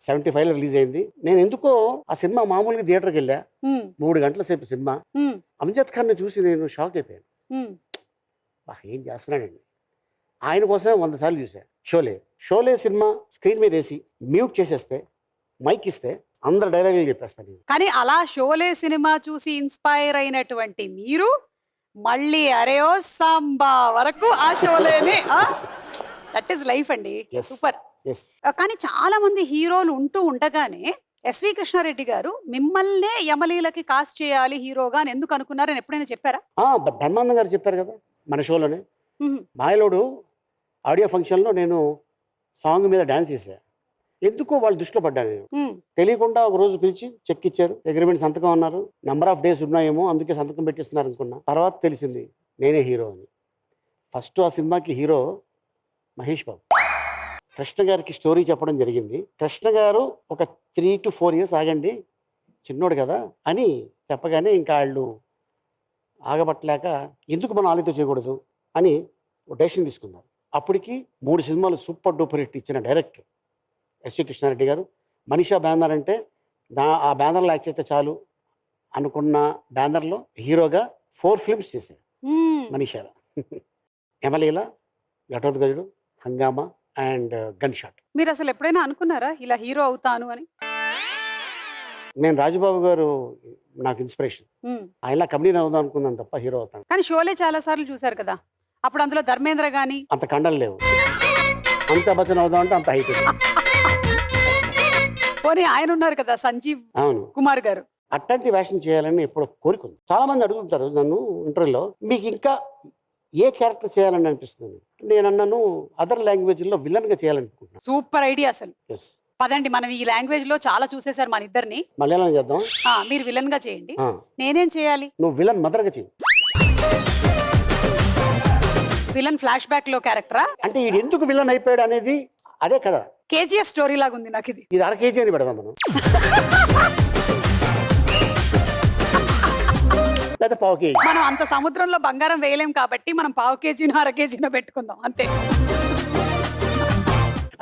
75లో రిలీజ్ అయింది. నేను ఎందుకో ఆ సినిమా మామూలుగా థియేటర్కి వెళ్ళా, 3 గంటల సేపు సినిమా. అమ్జద్ ఖాన్ని చూసి నేను షాక్ అయిపోయాను. ఏం చేస్తున్నాడండి, ఆయన కోసమే 100 సార్లు చూశాను. షోలే సినిమా స్క్రీన్ మీద వేసి మ్యూట్ చేసేస్తే, మైక్ ఇస్తే అందరు డైలాగులు చెప్పేస్తాను. కానీ అలా షోలే సినిమా చూసి ఇన్స్పైర్ అయినటువంటి మీరు మళ్ళీ అరేయో సాంబా వరకు ఆ షోలేని దట్ ఈస్ లైఫ్ అండి. Yes. సూపర్. Yes. కానీ చాలా మంది హీరోలు ఉంటూ ఉండగానే ఎస్వి కృష్ణారెడ్డి గారు మిమ్మల్నే యమలీలకి కాస్ట్ చేయాలి హీరోగా అని ఎందుకు అనుకున్నారని ఎప్పుడైనా చెప్పారా? బ్రహ్మానందం గారు చెప్పారు కదా మన షోలోనే. మాయలోడు ఆడియో ఫంక్షన్లో నేను సాంగ్ మీద డాన్స్ చేశా. ఎందుకో వాళ్ళు దృష్టిలో పడ్డాను నేను. తెలియకుండా ఒక రోజు పిలిచి చెక్ ఇచ్చారు, అగ్రిమెంట్ సంతకం అన్నారు. నెంబర్ ఆఫ్ డేస్ ఉన్నాయేమో అందుకే సంతకం పెట్టిస్తున్నారు అనుకున్నా. తర్వాత తెలిసింది నేనే హీరో అని. ఫస్ట్ ఆ సినిమాకి హీరో మహేష్ బాబు. కృష్ణ గారికి స్టోరీ చెప్పడం జరిగింది. కృష్ణ గారు ఒక 3 to 4 years ఆగండి, చిన్నోడు కదా అని చెప్పగానే ఇంకా వాళ్ళు ఆగబట్టలేక ఎందుకు మనం ఆలోచన చేయకూడదు అని డెసిషన్ తీసుకున్నారు. అప్పటికి 3 సినిమాలు సూపర్ డూపర్ హిట్ ఇచ్చిన డైరెక్టర్ ఎస్వి కృష్ణారెడ్డి గారు. మనీషా బ్యానర్ అంటే ఆ బ్యానర్లో యాక్ట్ చేస్తే చాలు అనుకున్న బ్యానర్లో హీరోగా 4 films చేశారు మనీషాలో. యమలీల, ఘటోత్కచుడు, హంగామా అండ్ గన్ షాట్. మీరు అసలు ఎప్పుడైనా అనుకున్నారా ఇలా హీరో అవుతాను అని? నేను రాజుబాబు గారు నాకు ఇన్స్పిరేషన్. ఆయన కమెడీని అవుదాం అనుకున్నాను తప్ప హీరో అవుతాను. కానీ షోలే చాలా సార్లు చూసారు కదా, అప్పుడు అందులో ధర్మేంద్ర గాని అంత కండలు లేవు. అంత బచ్చన్ అవుదాం అంటే అంత హైట్. పోనీ ఆయన ఉన్నారు కదా సంజీవ్ అవును కుమార్ గారు. అట్లాంటి వేషం చేయాలని ఎప్పుడో కోరుకుంది. చాలా మంది అడుగుతుంటారు నన్ను ఇంటర్వ్యూలో, మీకు ఇంకా ఏ క్యారెక్టర్ చేయాలని అనిపిస్తుంది? నేను అన్నాను అదర్ లాంగ్వేజ్లో విలన్ గా చేయాలనుకుంటున్నాను. సూపర్ ఐడియా అసలు. పదండి, మనం ఈ లాంగ్వేజ్ లో చాలా చూసేసారు మన ఇద్దరిని. మలయాళం చేద్దాం. మీరు విలన్ గా చేయండి, నేనేం చేయాలి? నువ్వు విలన్ మదర్ గా చేయి. విలన్ ఫ్లాష్ బ్యాక్ లో క్యారెక్టరా? అంటే ఇది ఎందుకు విలన్ అయిపోయాడు అనేది అదే కదా. కేజీఎఫ్ స్టోరీ లాగా ఉంది నాకు ఇది. ఇది 1/2 kg అని పెడదాం మనం, లేదా 1/4 kg. మనం అంత సముద్రంలో బంగారం వేయలేం కాబట్టి మనం 1/4 kg 1/2 kg పెట్టుకుందాం అంతే.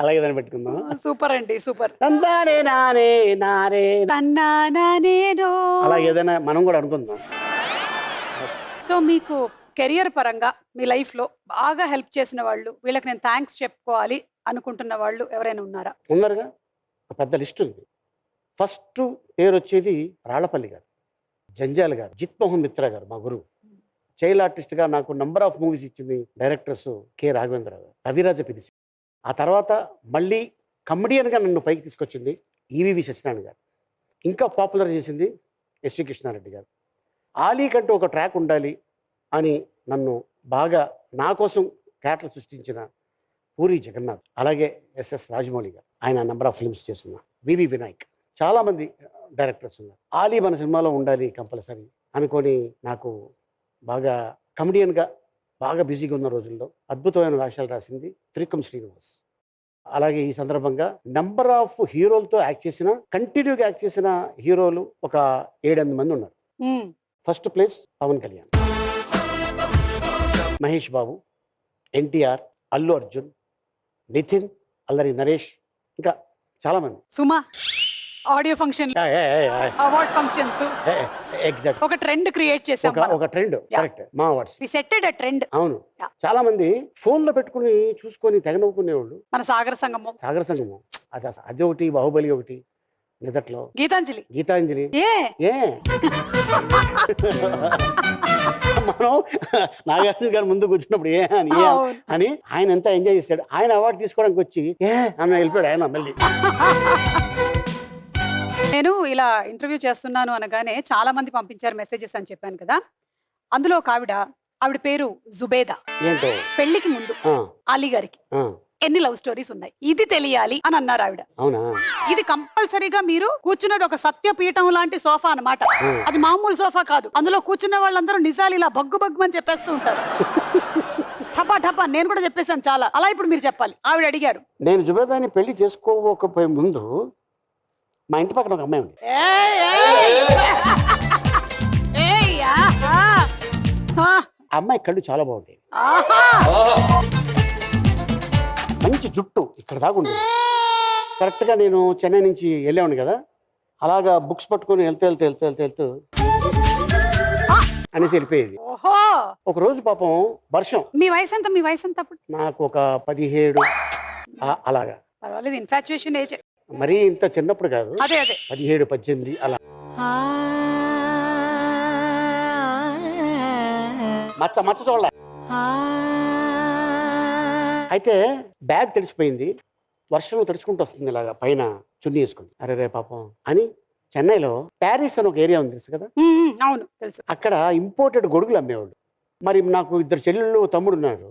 అలాగే దాన్ని పెట్టుకుందాం. సూపర్ అండి, సూపర్. తందానే నానే నానే తన్నానేనో అలా ఏదైనా మనం కూడా అనుకుందాం. సో మీకు కెరియర్ పరంగా మీ లైఫ్ లో బాగా హెల్ప్ చేసిన వాళ్ళు, వీళ్ళకి నేను థ్యాంక్స్ చెప్పుకోవాలి అనుకుంటున్న వాళ్ళు ఎవరైనా ఉన్నారా? ఉన్నారుగా, ఒక పెద్ద లిస్ట్ ఉంది. ఫస్ట్ పేరు వచ్చేది రాళ్లపల్లి గారు, జంజాల్ గారు, జిత్ మోహన్ మిత్రా గారు మా గురువు. చైల్డ్ ఆర్టిస్ట్గా నాకు నంబర్ ఆఫ్ మూవీస్ ఇచ్చింది డైరెక్టర్స్ కె రాఘవేంద్ర గారు, రవిరాజ పిలిచి. ఆ తర్వాత మళ్ళీ కమెడియన్గా నన్ను పైకి తీసుకొచ్చింది ఈవివి సత్యనారాయణ గారు. ఇంకా పాపులర్ చేసింది ఎస్వి కృష్ణారెడ్డి గారు. ఆలీ కంటూ ఒక ట్రాక్ ఉండాలి అని నన్ను బాగా నా కోసం క్యారెక్టర్ సృష్టించిన పూరి జగన్నాథ్, అలాగే ఎస్ఎస్ రాజమౌళి గారు, ఆయన నెంబర్ ఆఫ్ ఫిల్మ్స్ చేస్తున్నా. వివి వినాయక్, చాలామంది డైరెక్టర్స్ ఉన్నారు. ఆలీ మన సినిమాలో ఉండాలి కంపల్సరీ అనుకొని నాకు బాగా కమెడియన్గా బాగా బిజీగా ఉన్న రోజుల్లో అద్భుతమైన వేషాలు రాసింది త్రికం శ్రీనివాస్. అలాగే ఈ సందర్భంగా నెంబర్ ఆఫ్ హీరోలతో యాక్ట్ చేసిన, కంటిన్యూగా యాక్ట్ చేసిన హీరోలు ఒక 7-8 మంది ఉన్నారు. ఫస్ట్ ప్లేస్ పవన్ కళ్యాణ్, మహేష్ బాబు, ఎన్టీఆర్, అల్లు అర్జున్, నితిన్, అల్లరి నరేష్, ఇంకా చాలా మంది. Suma audio function, award functions, exact ఒక ట్రెండ్ క్రియేట్ చేసాం. ఒక ట్రెండ్, కరెక్ట్. మా awards we setted a trend. అవును, చాలా మంది ఫోన్ లో పెట్టుకుని చూసుకొని తెగ నవ్వుకునేవాళ్ళు. మన సాగర సంగమం అది ఒకటి, బాహుబలి ఒకటి, నిదట్లో గీతాంజలి. మనం నాగార్జున గారు ముందు కూర్చున్నప్పుడు అని ఆయన ఎంత ఎంజాయ్ చేశాడు. ఆయన అవార్డు తీసుకోవడానికి వచ్చి అన్న వెళ్ళిపోయాడు ఆయన మళ్ళీ. నేను ఇలా ఇంటర్వ్యూ చేస్తున్నాను అనగానే చాలా మంది పంపించారు మెసేజెస్ అని చెప్పాను కదా. అందులో ఒక ఆవిడ పేరు జుబేదా. ఏంటో పెళ్లికి ముందు అలీ గారికి ఎన్ని లవ్ స్టోరీస్ ఉన్నాయి ఇది తెలియాలి అని అన్నారు ఆవిడ. అవునా? ఇది కంపల్సరీగా మీరు కూర్చున్నది ఒక సత్యపీఠం లాంటి సోఫా అన్నమాట. అది మామూలు సోఫా కాదు. అందులో కూర్చున్న వాళ్ళందరూ నిజాలు ఇలా బగ్గు అని చెప్పేస్తూ ఉంటారు. టపా టపా నేను కూడా చెప్పేశాను చాలా. అలా ఇప్పుడు మీరు చెప్పాలి. ఆవిడ అడిగారు, నేను జుబేదాని పెళ్లి చేసుకోకపోయే ముందు మా ఇంటి పక్కన ఒక అమ్మాయి ఉంది. అమ్మాయి కళ్ళు చాలా బాగుంటాయి, మంచి జుట్టు ఇక్కడ దాకా ఉండేది. కరెక్ట్గా నేను చెన్నై నుంచి వెళ్ళేవాడిని కదా, అలాగా బుక్స్ పట్టుకొని వెళ్తూ అనేసి వెళ్ళిపోయేది. ఓహో, ఒక రోజు పాపం వర్షం. మీ వయసు ఎంత అప్పుడు? నాకు ఒక 17 అలాగా. పర్వాలేదు, ఇన్ఫాచ్యుయేషన్ ఏజ్. మరీ ఇంత చిన్నప్పుడు కాదు, అదే 17, 18 అలా. మచ్చ చూడలే. అయితే బ్యాగ్ తడిసిపోయింది, వర్షంలో తడుచుకుంటూ వస్తుంది ఇలాగా పైన చున్నీ వేసుకుని. అరే రే పాపం అని చెన్నైలో ప్యారిస్ అని ఒక ఏరియా ఉంది తెలుసు కదా, అవును తెలుసు. అక్కడ ఇంపోర్టెడ్ గొడుగులు అమ్మేవాళ్ళు. మరి నాకు 2 చెల్లెళ్ళు తమ్ముడు ఉన్నారు,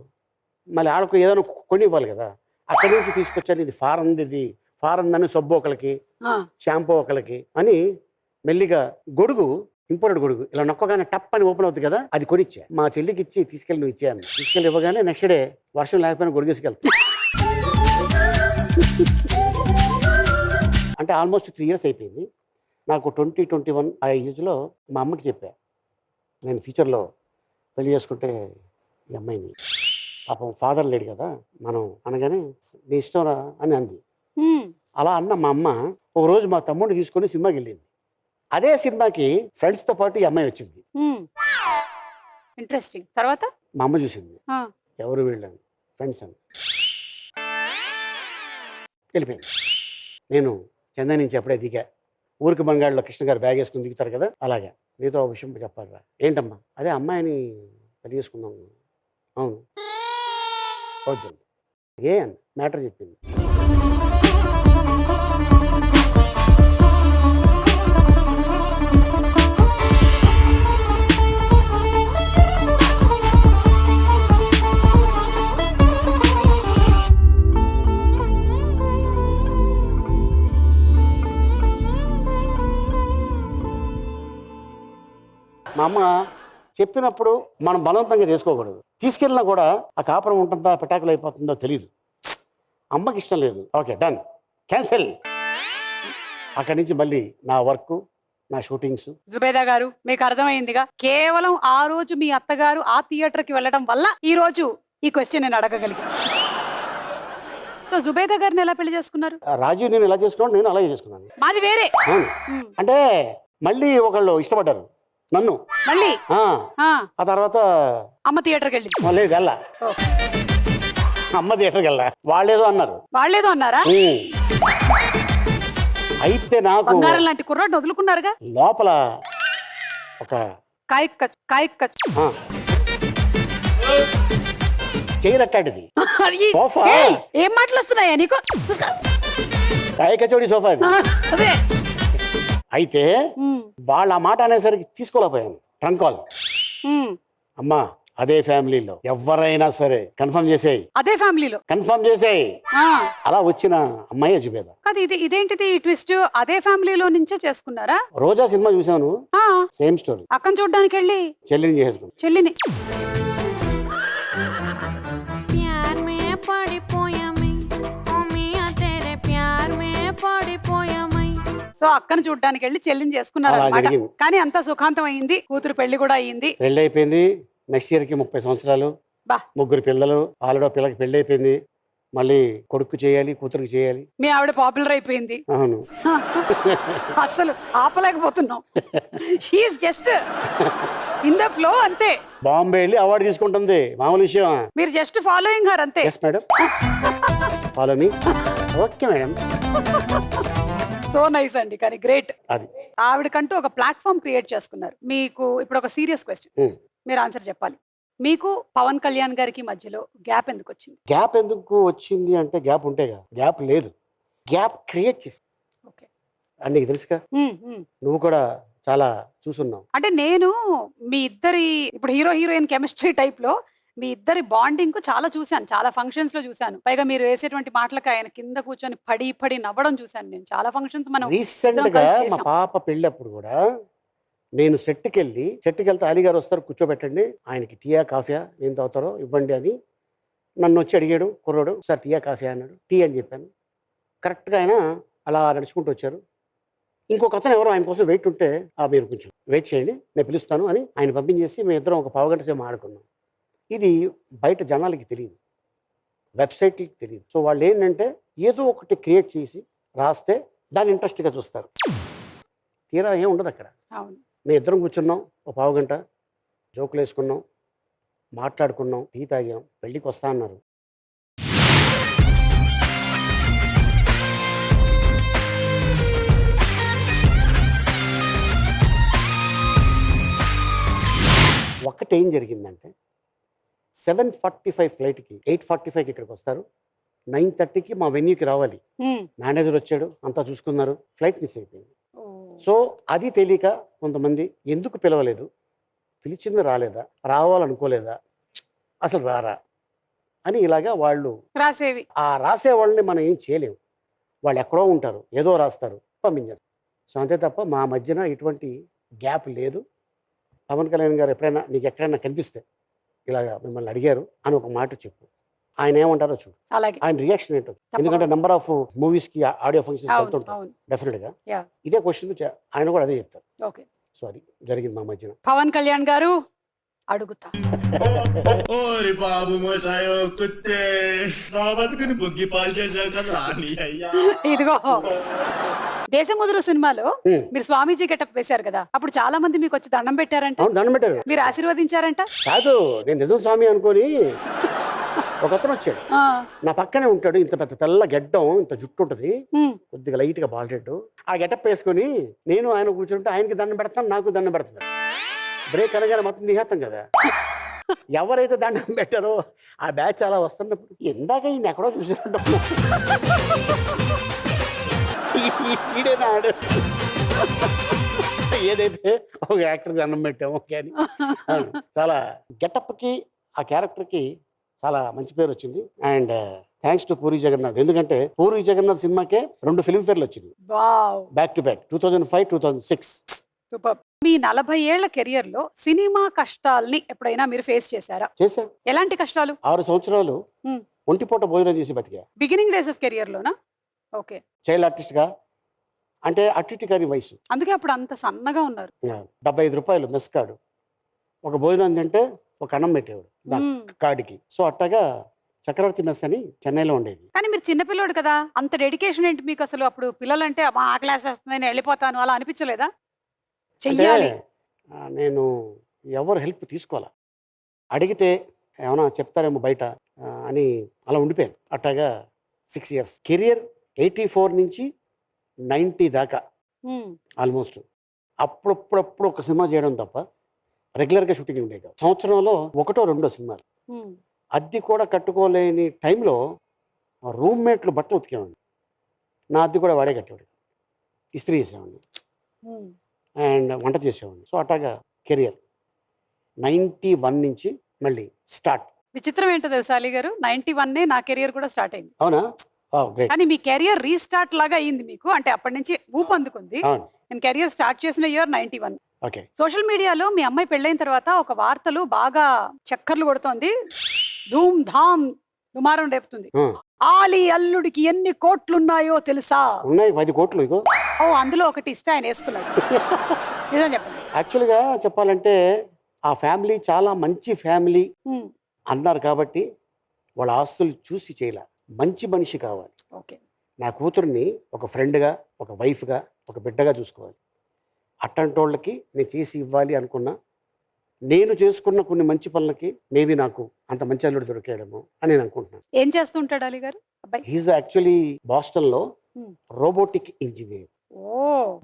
మళ్ళీ వాళ్ళకు ఏదైనా కొని ఇవ్వాలి కదా. అక్కడి నుంచి తీసుకొచ్చాను, ఇది ఫారెన్ అని సబ్బు ఒకరికి, షాంపూ ఒకరికి అని మెల్లిగా గొడుగు, ఇంపోర్టెడ్ గొడుగు ఇలా నొక్కగానే టప్ అని ఓపెన్ అవుతుంది కదా, అది కొనిచ్చా. మా చెల్లికి ఇచ్చి తీసుకెళ్ళి నువ్వు ఇచ్చాను. తీసుకెళ్ళి ఇవ్వగానే నెక్స్ట్ డే వర్షం లేకపోయినా గొడుగు తీసుకెళ్తా. అంటే ఆల్మోస్ట్ 3 years అయిపోయింది. నాకు 2021 ఆ ఏజ్లో మా అమ్మకి చెప్పా, నేను ఫ్యూచర్లో పెళ్లి చేసుకుంటే ఈ అమ్మాయిని. పాపం ఫాదర్ లేడు కదా, మనం అనగానే నీ ఇష్టం రా అని అంది. అలా అన్న మా అమ్మ ఒక రోజు మా తమ్ముడిని తీసుకొని సినిమాకి వెళ్ళింది. అదే సినిమాకి ఫ్రెండ్స్తో పాటు ఈ అమ్మాయి వచ్చింది. ఇంట్రెస్టింగ్. తర్వాత మా అమ్మ చూసింది, ఎవరు వీళ్ళని, ఫ్రెండ్స్ అని వెళ్ళిపోయింది. నేను చెన్నై నుంచి అప్పుడే దిగా, ఊరికి బంగాళలో కృష్ణ గారు బ్యాగ్ వేసుకుని దిగుతారు కదా, అలాగా. నీతో ఒక విషయం చెప్పాలిరా. ఏంటమ్మా? అదే అమ్మాయిని పెళ్లి చేసుకున్నాము. అవును, వద్దు. ఏ అని మ్యాటర్ చెప్పింది. మా అమ్మ చెప్పినప్పుడు మనం బలవంతంగా చేసుకోకూడదు. తీసుకెళ్ళినా కూడా ఆ కాపురం ఉంటుందా పిటాకులు అయిపోతుందో తెలీదు. అమ్మకి ఇష్టం లేదు, ఓకే డన్, క్యాన్సిల్. అక్కడి నుంచి మళ్ళీ నా వర్క్, నా షూటింగ్స్. జుబేదా గారు, మీకు అర్థమైందిగా, కేవలం ఆ రోజు మీ అత్తగారు ఆ థియేటర్కి వెళ్ళడం వల్ల ఈ రోజు ఈ క్వశ్చన్ నేను అడగగలిగాను. సో జుబేదా గారిని ఎలా పెళ్లి చేసుకున్నారు? రాజు నేను ఎలా చేసుకున్నాను, నేను అలాగే చేసుకున్నాను. మాది వేరే. అంటే మళ్ళీ ఒకళ్ళు ఇష్టపడ్డారు నన్ను మళ్ళీ. ఆ తర్వాత అమ్మ థియేటర్కి వెళ్ళి లేదు వెళ్ళా, అమ్మ థియేటర్కి వెళ్ళా. వాళ్ళేదో అన్నారా? అయితే నాకు బంగారం లాంటి కుర్రాడు వదులుకున్నారుగా, లోపల ఒక చేయరట్టాడిది సోఫా. ఏం మాటలు వస్తున్నాయా నీకు? కాయ కచోడి సోఫా అది. అదే. అయితే వాళ్ళ మాట అనేసరికి తీసుకోలేకపోయాను. ట్రంక్ కాల్, అమ్మా అదే ఫ్యామిలీలో ఎవరైనా సరే కన్ఫర్మ్ చేసేయి, అదే ఫ్యామిలీలో కన్ఫర్మ్ చేసేయి. అలా వచ్చిన అమ్మాయి జుబేదా. ఇదేంటిది ట్విస్ట్? అదే ఫ్యామిలీలో నుంచే చేసుకున్నారా? రోజా సినిమా చూసాను, సేమ్ స్టోరీ. అక్కని చూడడానికి వెళ్ళి చెల్లిని చేసుకున్నాను. చెల్లిని సో అక్కను చూడడానికి వెళ్ళి చెల్లిని చేసుకున్నారు అన్నమాట. కానీ అంత సుఖాంతం అయింది, కూతురు పెళ్లి కూడా అయింది. పెళ్లి అయిపోయింది. నెక్స్ట్ ఇయర్ కి 30 సంవత్సరాలు, 3 పిల్లలు. ఆల్రెడీ పిల్లకి పెళ్లి అయిపోయింది, మళ్ళీ కొడుకు చేయాలి, కూతురుకి చేయాలి. మీ ఆవిడ పాపులర్ అయిపోయింది. అవును, అసలు ఆపలేకపోతున్నాం. She is just in the flow, అంతే. బాంబే వెళ్ళి అవార్డు తీసుకుంటుంది, మామూలు విషయం. మీరు జస్ట్ ఫాలోయింగ్ హర్ అంతే. Yes madam, follow me. Okay madam. So nice అండి, కానీ గ్రేట్. అది ఆవిడకంటూ ఒక ప్లాట్ఫామ్ క్రియేట్ చేసుకున్నారు. మీకు ఇప్పుడు ఒక సీరియస్ క్వశ్చన్, మీరు ఆన్సర్ చెప్పాలి. మీకు పవన్ కళ్యాణ్ గారికి మధ్యలో గ్యాప్ ఎందుకు వచ్చింది? గ్యాప్ ఎందుకు వచ్చింది అంటే, గ్యాప్ ఉంటే గ్యాప్ లేదు, గ్యాప్ క్రియేట్ చేసి. ఓకే, అండ్ నీకు తెలుసుగా, నువ్వు కూడా చాలా చూసున్నావు. అంటే నేను మీ ఇద్దరి ఇప్పుడు హీరో హీరోయిన్ కెమిస్ట్రీ టైప్ లో మీ ఇద్దరి బాండింగ్ చాలా చూశాను, చాలా ఫంక్షన్స్ లో చూశాను. పైగా మీరు వేసేటువంటి మాటలకు ఆయన కింద కూర్చొని పడి నవ్వడం చూశాను నేను చాలా ఫంక్షన్స్. మనం రీసెంట్ గా మా పాప పెళ్ళప్పుడు కూడా నేను సెట్కి వెళ్తే అలీ గారు వస్తారు, కూర్చోబెట్టండి, ఆయనకి టీయా కాఫీయా ఏం తాగుతారో ఇవ్వండి అని నన్ను వచ్చి అడిగాడు కుర్రాడు. సార్ టీయా కాఫీయా అన్నాడు. టీ అని చెప్పాను. కరెక్ట్గా ఆయన అలా నడుచుకుంటూ వచ్చారు. ఇంకొక అతను ఎవరో ఆయన కోసం వెయిట్ ఉంటే, మీరు కొంచెం వెయిట్ చేయండి నేను పిలుస్తాను అని ఆయన పంపించేసి మేము ఇద్దరం ఒక 1/2 గంట సేపు ఆడుకున్నాం. ఇది బయట జనాలకి తెలియదు, వెబ్సైట్కి తెలియదు. సో వాళ్ళు ఏంటంటే ఏదో ఒకటి క్రియేట్ చేసి రాస్తే దాన్ని ఇంట్రెస్ట్గా చూస్తారు. తీరా ఏం ఉండదు అక్కడ. అవును. మేము ఇద్దరం కూర్చున్నాం, ఒక పావు గంట జోకులు వేసుకున్నాం, మాట్లాడుకున్నాం, టీ తాగాం, పెళ్ళికి వస్తా అన్నారు. ఒక్కటి ఏం జరిగిందంటే 7:45 ఫ్లైట్కి 8:45కి ఇక్కడికి వస్తారు, 9:30కి మా వెన్యూకి రావాలి. మేనేజర్ వచ్చాడు, అంతా చూసుకున్నారు, ఫ్లైట్ మిస్ అయిపోయింది. సో అది తెలియక కొంతమంది ఎందుకు పిలవలేదు, పిలిచింది రాలేదా, రావాలనుకోలేదా, అసలు రారా అని ఇలాగా వాళ్ళు రాసేవి. ఆ రాసే వాళ్ళని మనం ఏం చేయలేము. వాళ్ళు ఎక్కడో ఉంటారు, ఏదో రాస్తారు, పంపించారు. సో అంతే తప్ప మా మధ్యన ఎటువంటి గ్యాప్ లేదు. పవన్ కళ్యాణ్ గారు ఎప్పుడైనా నీకు ఎక్కడైనా కనిపిస్తే ఇలాగా మిమ్మల్ని అడిగారు అని ఒక మాట చెప్పు, ఆయన ఏమంటారో చూడు, అలాగే. ఆయన రియాక్షన్ ఏంటో. ఎందుకంటే నెంబర్ ఆఫ్ మూవీస్కి ఆడియో ఫంక్షన్స్ అవును, వెళ్తుంటారు అవును. డెఫినెట్గా. Yeah. ఇదే క్వశ్చన్ ఆయన కూడా అదే చెప్తారు. ఓకే. సో అది జరిగింది మా మధ్యన. పవన్ కళ్యాణ్ గారు అడుగుతా. ఓరి బాబు మోసాయో కుత్తే నా బతుకుని బుగ్గి పాలు చేసావు కదా నీ అయ్యా. ఇదిగో దేశముదురు సినిమాలో Hmm. మీరు స్వామీజీ గెటప్ వేశారు కదా, అప్పుడు చాలా మంది మీకు వచ్చి దండం పెట్టారంట, అవును, దండం పెట్టారు. మీరు ఆశీర్వదించారంట. కాదు, నేను నిజం స్వామి అనుకొని ఒక అతను వచ్చాడు, ఆ, నా పక్కనే ఉంటాడు, ఇంత పెద్ద తెల్ల గెడ్డం, ఇంత జుట్టు ఉంటుంది, ఉమ్, కొద్దిగా లైట్గా బాల్రెడ్, ఆ గెటప్ వేసుకొని నేను ఆయన కూర్చుంటే ఆయనకి దండం పెడతాను, నాకు దండం పెడతాను. బ్రేక్ అనగానే మొత్తం నిహేతం కదా. ఎవరైతే దండం పెట్టారో ఆ బ్యాచ్ అలా వస్తున్నప్పుడు ఇందాక ఈయన ఎక్కడో చూసినట్టు ఈడేనా ఆడు, ఏదైతే ఒక యాక్టర్కి దండం పెట్టామో కానీ చాలా గెటప్కి ఆ క్యారెక్టర్కి చాలా మంచి పేరు వచ్చింది. And thanks to Puri Jagannath. ఎందుకంటే పూరి జగన్నాథ్ సినిమాకే 2 ఫిల్మ్ఫేర్లు వచ్చింది wow, back to back, 2005, 2006. Super. మీ 40 ఏళ్ల కెరియర్ లో సినిమా కష్టాల్ని ఎప్పుడైనా మీరు ఫేస్ చేశారా? చేశాను. ఎలాంటి కష్టాలు? 6 సంవత్సరాలు Hmm. ఒంటిపూట భోజనం చేసి బతికా. బిగినింగ్ డేస్ ఆఫ్ కెరియర్ లోనా? ఓకే. చైల్డ్ ఆర్టిస్ట్గా, అంటే అటు ఇటు కానీ వయసు. అందుకే అప్పుడు అంత సన్నగా ఉన్నారు. 75 రూపాయలు మెస్ కార్డు, ఒక భోజనం తింటే ఒక అన్నం పెట్టేవాడు నా మ్మ్. కార్డుకి. సో అట్టగా చక్రవర్తి మెస్ అని చెన్నైలో ఉండేది. కానీ మీరు చిన్నపిల్లోడు కదా, అంత డెడికేషన్ ఏంటి మీకు అసలు? అప్పుడు పిల్లలంటే మా ఆ క్లాస్ వస్తుంది నేను వెళ్ళిపోతాను అలా అనిపించలేదా? అంటే చెయ్యాలి. నేను ఎవరు హెల్ప్ తీసుకోవాలా, అడిగితే ఏమైనా చెప్తారేమో బయట అని అలా ఉండిపోయాను. అట్టగా 6 ఇయర్స్ కెరియర్, 84 నుంచి 90 దాకా ఉమ్, ఆల్మోస్ట్. అప్పుడప్పుడు ఒక సినిమా చేయడం తప్ప రెగ్యులర్గా షూటింగ్ ఉండేది కాదు. సంవత్సరంలో 1-2 సినిమాలు. ఉమ్. అద్దె కూడా కట్టుకోలేని టైంలో రూమ్మేట్లు బట్టలు ఉతికేవాడిని, నా అద్దె కూడా వాడే కట్టేవాడు, ఇస్త్రీ చేసేవాడిని, ఉమ్. అండ్ వంట చేసేవాడిని. సో అట్లాగా కెరియర్ 91 నుంచి మళ్ళీ స్టార్ట్. విచిత్రం ఏంటో తెలుసా అలీ గారు, 91 నా కెరియర్ కూడా స్టార్ట్ అయింది. అవునా? గ్రేట్. కానీ మీ కెరియర్ రీస్టార్ట్ లాగా అయింది మీకు, అంటే అప్పటి నుంచి ఊపందుకుంది. అవును, నేను కెరియర్ స్టార్ట్ చేసిన ఇయర్ 91. ఓకే. సోషల్ మీడియాలో మీ అమ్మాయి పెళ్ళైన తర్వాత ఒక వార్తలు బాగా చక్కర్లు కొడుతోంది, ధూమ్ ధామ్ దుమారం రేపుతుంది. ఆలీ అల్లుడికి ఎన్ని కోట్లున్నాయో తెలుసా? ఉన్నాయి 10 కోట్లు. ఇగో ఓ, అందులో ఒకటి ఇస్తే ఆయన వేసుకున్నాడు. నిజం చెప్పండి. యాక్చువల్గా చెప్పాలంటే ఆ ఫ్యామిలీ చాలా మంచి ఫ్యామిలీ ఉమ్, అన్నారు కాబట్టి వాళ్ళ ఆస్తులు చూసి చేయలే. మంచి మనిషి కావాలి. ఓకే. నా కూతుర్ని ఒక ఫ్రెండ్గా, ఒక వైఫ్గా, ఒక బిడ్డగా చూసుకోవాలి. అట్టంటి వాళ్ళకి నేను చేసి ఇవ్వాలి అనుకున్నా. నేను చేసుకున్న కొన్ని మంచి పనులకి మేబీ నాకు అంత మంచి అల్లుడు దొరికాడేమో అని నేను అనుకుంటున్నాను. ఏం చేస్తూ ఉంటాడు అలీ గారు అబ్బాయి? హీజ్ యాక్చువల్లీ బాస్టన్లో Hmm. Robotic engineer. ఓ,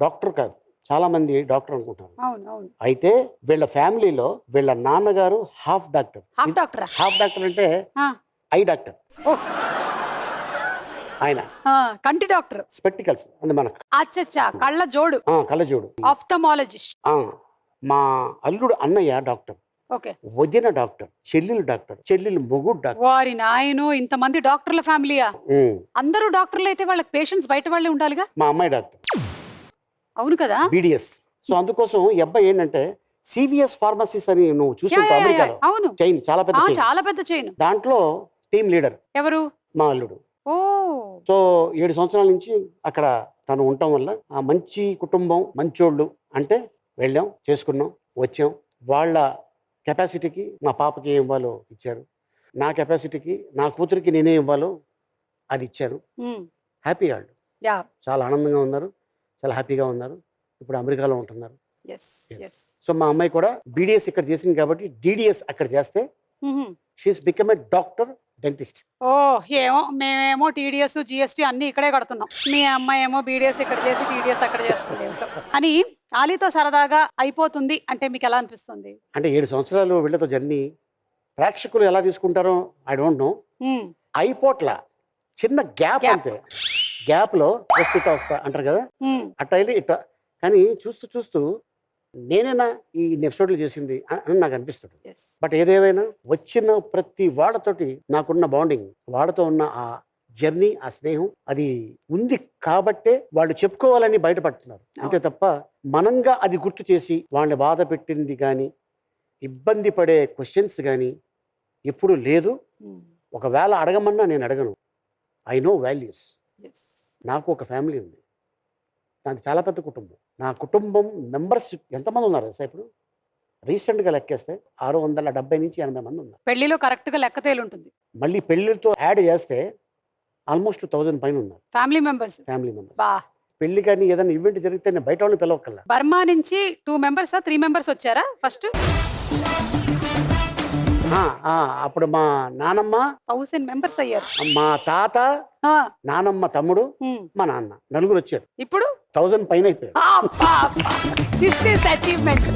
డాక్టర్ కాదు, చాలా మంది డాక్టర్ అనుకుంటారు. అవును అవును. అయితే వీళ్ళ ఫ్యామిలీలో వీళ్ళ నాన్నగారు హాఫ్ డాక్టర్. హాఫ్ డాక్టరా? హాఫ్ డాక్టర్ అంటే ఆ, ఐ డాక్టర్. ఓ, ఆయన ఆ, కంటి డాక్టర్. స్పెక్టికల్స్ అంటే మనకు అచ్చచ్చా, కళ్ళ జోడు, కళ్ళజోడు. ఆఫ్థమాలజిస్ట్. మా అల్లుడు అన్నయ్య డాక్టర్, ఓకే. వదిన డాక్టర్, చెల్లెలు డాక్టర్, చెల్లెలు మొగుడు డాక్టర్. వారి నాయను, ఇంతమంది డాక్టర్ల ఫ్యామిలీయా? ఉమ్, అందరూ డాక్టర్లు అయితే వాళ్ళకి పేషెంట్స్ బయట వాళ్ళే ఉండాలిగా. మా అమ్మాయి డాక్టర్, అవును కదా. బీడిఎస్. సో అందుకోసం ఈ అబ్బాయి ఏంటంటే సివిఎస్ ఫార్మసీస్ అని నువ్వు యా, చూసుకుంటావు యా, యా, అమెరికాలో, అవును. చైన్, చాలా పెద్ద చైన్. చాలా పెద్ద చైన్. దాంట్లో టీమ్ లీడర్ ఎవరు? మా అల్లుడు. ఓ, సో 7 సంవత్సరాల నుంచి అక్కడ తను ఉండటం వల్ల ఆ మంచి కుటుంబం, మంచోళ్ళు అంటే వెళ్ళాం, చేసుకున్నాం, వచ్చాం. వాళ్ళ కెపాసిటీకి మా పాపకి ఏం ఇవ్వాలో ఇచ్చారు, నా కెపాసిటీకి నా కూతురికి నేనే ఇవ్వాలో అది ఇచ్చాను. ఉమ్, హ్యాపీ వాళ్ళు. యా చాలా ఆనందంగా ఉన్నారు, చాలా హ్యాపీగా ఉన్నారు. ఇప్పుడు అమెరికాలో ఉంటున్నారు. Yes Yes. ఎస్ సో మా అమ్మాయి కూడా బీడీఎస్ ఇక్కడ చేసింది కాబట్టి డిడిఎస్ అక్కడ చేస్తే she is become a doctor dentist. ఓ ఏమో మేమేమో టీడీఎస్ జిఎస్టీ అన్ని ఇక్కడే కడుతున్నాం, మీ అమ్మాయి ఏమో బీడీఎస్ ఇక్కడ చేసి టీడీఎస్ అక్కడ చేస్తుంది ఏమిటో అని. ఆలీతో సరదాగా అయిపోతుంది అంటే మీకు ఎలా అనిపిస్తుంది? అంటే 7 సంవత్సరాలు వీళ్ళతో జర్నీ ప్రేక్షకులు ఎలా తీసుకుంటారో ఐ డోంట్ నో. మ్మ్. అయిపోట్ల చిన్న గ్యాప్ Gap. అంతే, గ్యాప్లో జస్ట్ ఇట్లా వస్తా అంటారు కదా, మ్మ్. అట్లా వెళ్ళి ఇట్లా. కానీ చూస్తూ చూస్తూ నేనేనా ఈ ఎపిసోడ్లు చేసింది అని నాకు అనిపిస్తుంది. Yes. బట్ ఏదేమైనా వచ్చిన ప్రతి వాళ్ళతోటి నాకున్న బాండింగ్, వాళ్ళతో ఉన్న ఆ జర్నీ, ఆ స్నేహం అది ఉంది కాబట్టే వాళ్ళు చెప్పుకోవాలని బయటపడుతున్నారు. అంతే తప్ప మనంగా అది గుర్తు చేసి వాళ్ళని బాధ పెట్టింది కానీ ఇబ్బంది పడే క్వశ్చన్స్ కానీ ఎప్పుడు లేదు. మ్మ్. ఒకవేళ అడగమన్నా నేను అడగను. I know values. Yes. నాకు ఒక ఫ్యామిలీ ఉంది, నాకు చాలా పెద్ద కుటుంబం. నా కుటుంబం మెంబర్స్ ఎంతమంది ఉన్నారు తెలుసా? ఇప్పుడు రీసెంట్గా లెక్కేస్తే 670 నుంచి 80 మంది ఉన్నారు. పెళ్లిలో కరెక్ట్ గా లెక్క తేలుంటుంది. మళ్ళీ పెళ్ళితో యాడ్ చేస్తే ఆల్మోస్ట్ 1000 పైన ఉన్నారు ఫ్యామిలీ మెంబర్స్. Family members. బా పెళ్లి కానీ ఏదైనా ఈవెంట్ జరిగితే నేను బయట వాళ్ళని పిలవక్కల్లా. బర్మా నుంచి 2 మెంబర్స్ 3 మెంబర్స్ వచ్చారా ఫస్ట్? అప్పుడు మా నానమ్మ, 1000 మెంబర్స్ అయ్యారు. మా తాత, ఆ, నానమ్మ తమ్ముడు, మ్మ్. మా నాన్న, నలుగురు వచ్చారు. ఇప్పుడు 1000 పైన అయిపోయారు. This is achievement.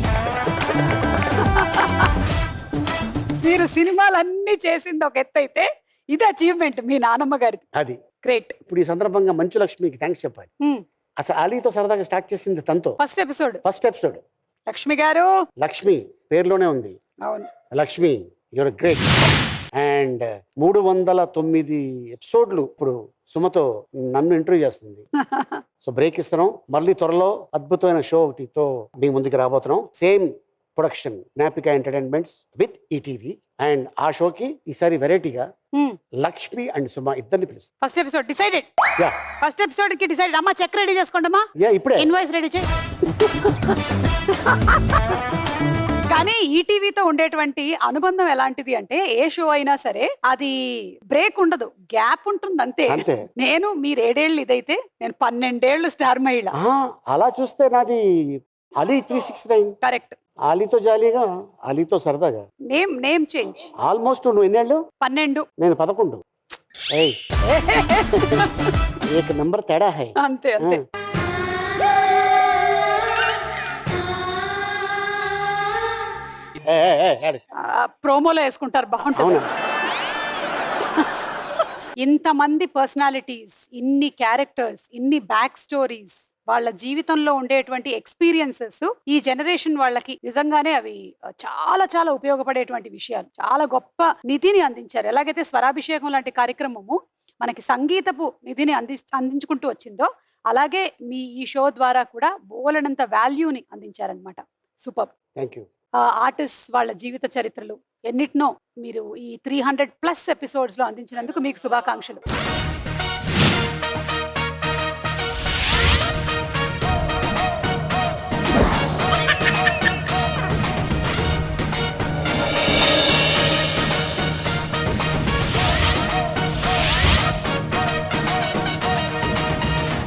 మీరు సినిమాలన్నీ చేసింది ఒక ఎత్తు అయితే ఇది అచీవ్మెంట్ మీ నానమ్మ గారిది. అది గ్రేట్. ఇప్పుడు ఈ సందర్భంగా మంచు లక్ష్మికి థ్యాంక్స్ చెప్పాలి. అసలు అలీతో సరదాగా స్టార్ట్ చేసింది తనతో. First episode. First episode Lakshmi గారు. లక్ష్మి పేరులోనే ఉంది, అవును. Lakshmi your great. అండ్ 309 ఎపిసోడ్లు ఇప్పుడు సుమతో నన్ను ఇంటర్వ్యూ చేస్తుంది. సో బ్రేక్ ఇస్తున్నాం, మళ్ళీ త్వరలో అద్భుతమైన షో ఒకటితో మీ ముందుకు రాబోతున్నాం. Same production Gnapika entertainments with ETV. And ఆ షోకి ఈసారి వెరైటీగా లక్ష్మి అండ్ సుమ ఇద్దరిని పిలుస్తాం. First episode decided. Yeah first episode కి డిసైడెడ్. అమ్మా చెక్ రెడీ చేసుకోండి అమ్మా, యా ఇప్పుడే ఇన్వాయిస్ రెడీ చేయి. కానీ ఈటీవీతో ఉండేటువంటి అనుబంధం ఎలాంటిది అంటే ఏ షో అయినా సరే అది బ్రేక్ ఉండదు, గ్యాప్ ఉంటుంది అంతే. అంతే. నేను మీరు 7 ఏళ్ళు ఇదైతే నేను 12 ఏళ్ళు స్టార్ మహిళ. అలా చూస్తే నాది అలీ 369. కరెక్ట్. అలీతో జాలీగా, అలీతో సరదాగా. Name change. ఆల్మోస్ట్ నువ్వు ఎన్నేళ్ళు? 12. నేను 11. ఏయ్ ఏక నంబర్ తేడా హై. అంతే అంతే. ప్రోమోలో వేసుకుంటారు, బాగుంటుంది. అవునా? ఇంతమంది పర్సనాలిటీస్, ఇన్ని క్యారెక్టర్స్, ఇన్ని బ్యాక్ స్టోరీస్, వాళ్ళ జీవితంలో ఉండేటువంటి ఎక్స్పీరియన్సెస్ ఈ జనరేషన్ వాళ్ళకి నిజంగానే అవి చాలా చాలా ఉపయోగపడేటువంటి విషయాలు. చాలా గొప్ప నిధిని అందించారు. ఎలాగైతే స్వరాభిషేకం లాంటి కార్యక్రమము మనకి సంగీతపు నిధిని అందించుకుంటూ వచ్చిందో అలాగే మీ ఈ షో ద్వారా కూడా బోలెడంత వాల్యూని అందించారనమాట. సూపర్. Thank you. ఆర్టిస్ట్ వాళ్ళ జీవిత చరిత్రలు ఎన్నిటినో మీరు ఈ 300+ ఎపిసోడ్స్ లో అందించినందుకు మీకు శుభాకాంక్షలు.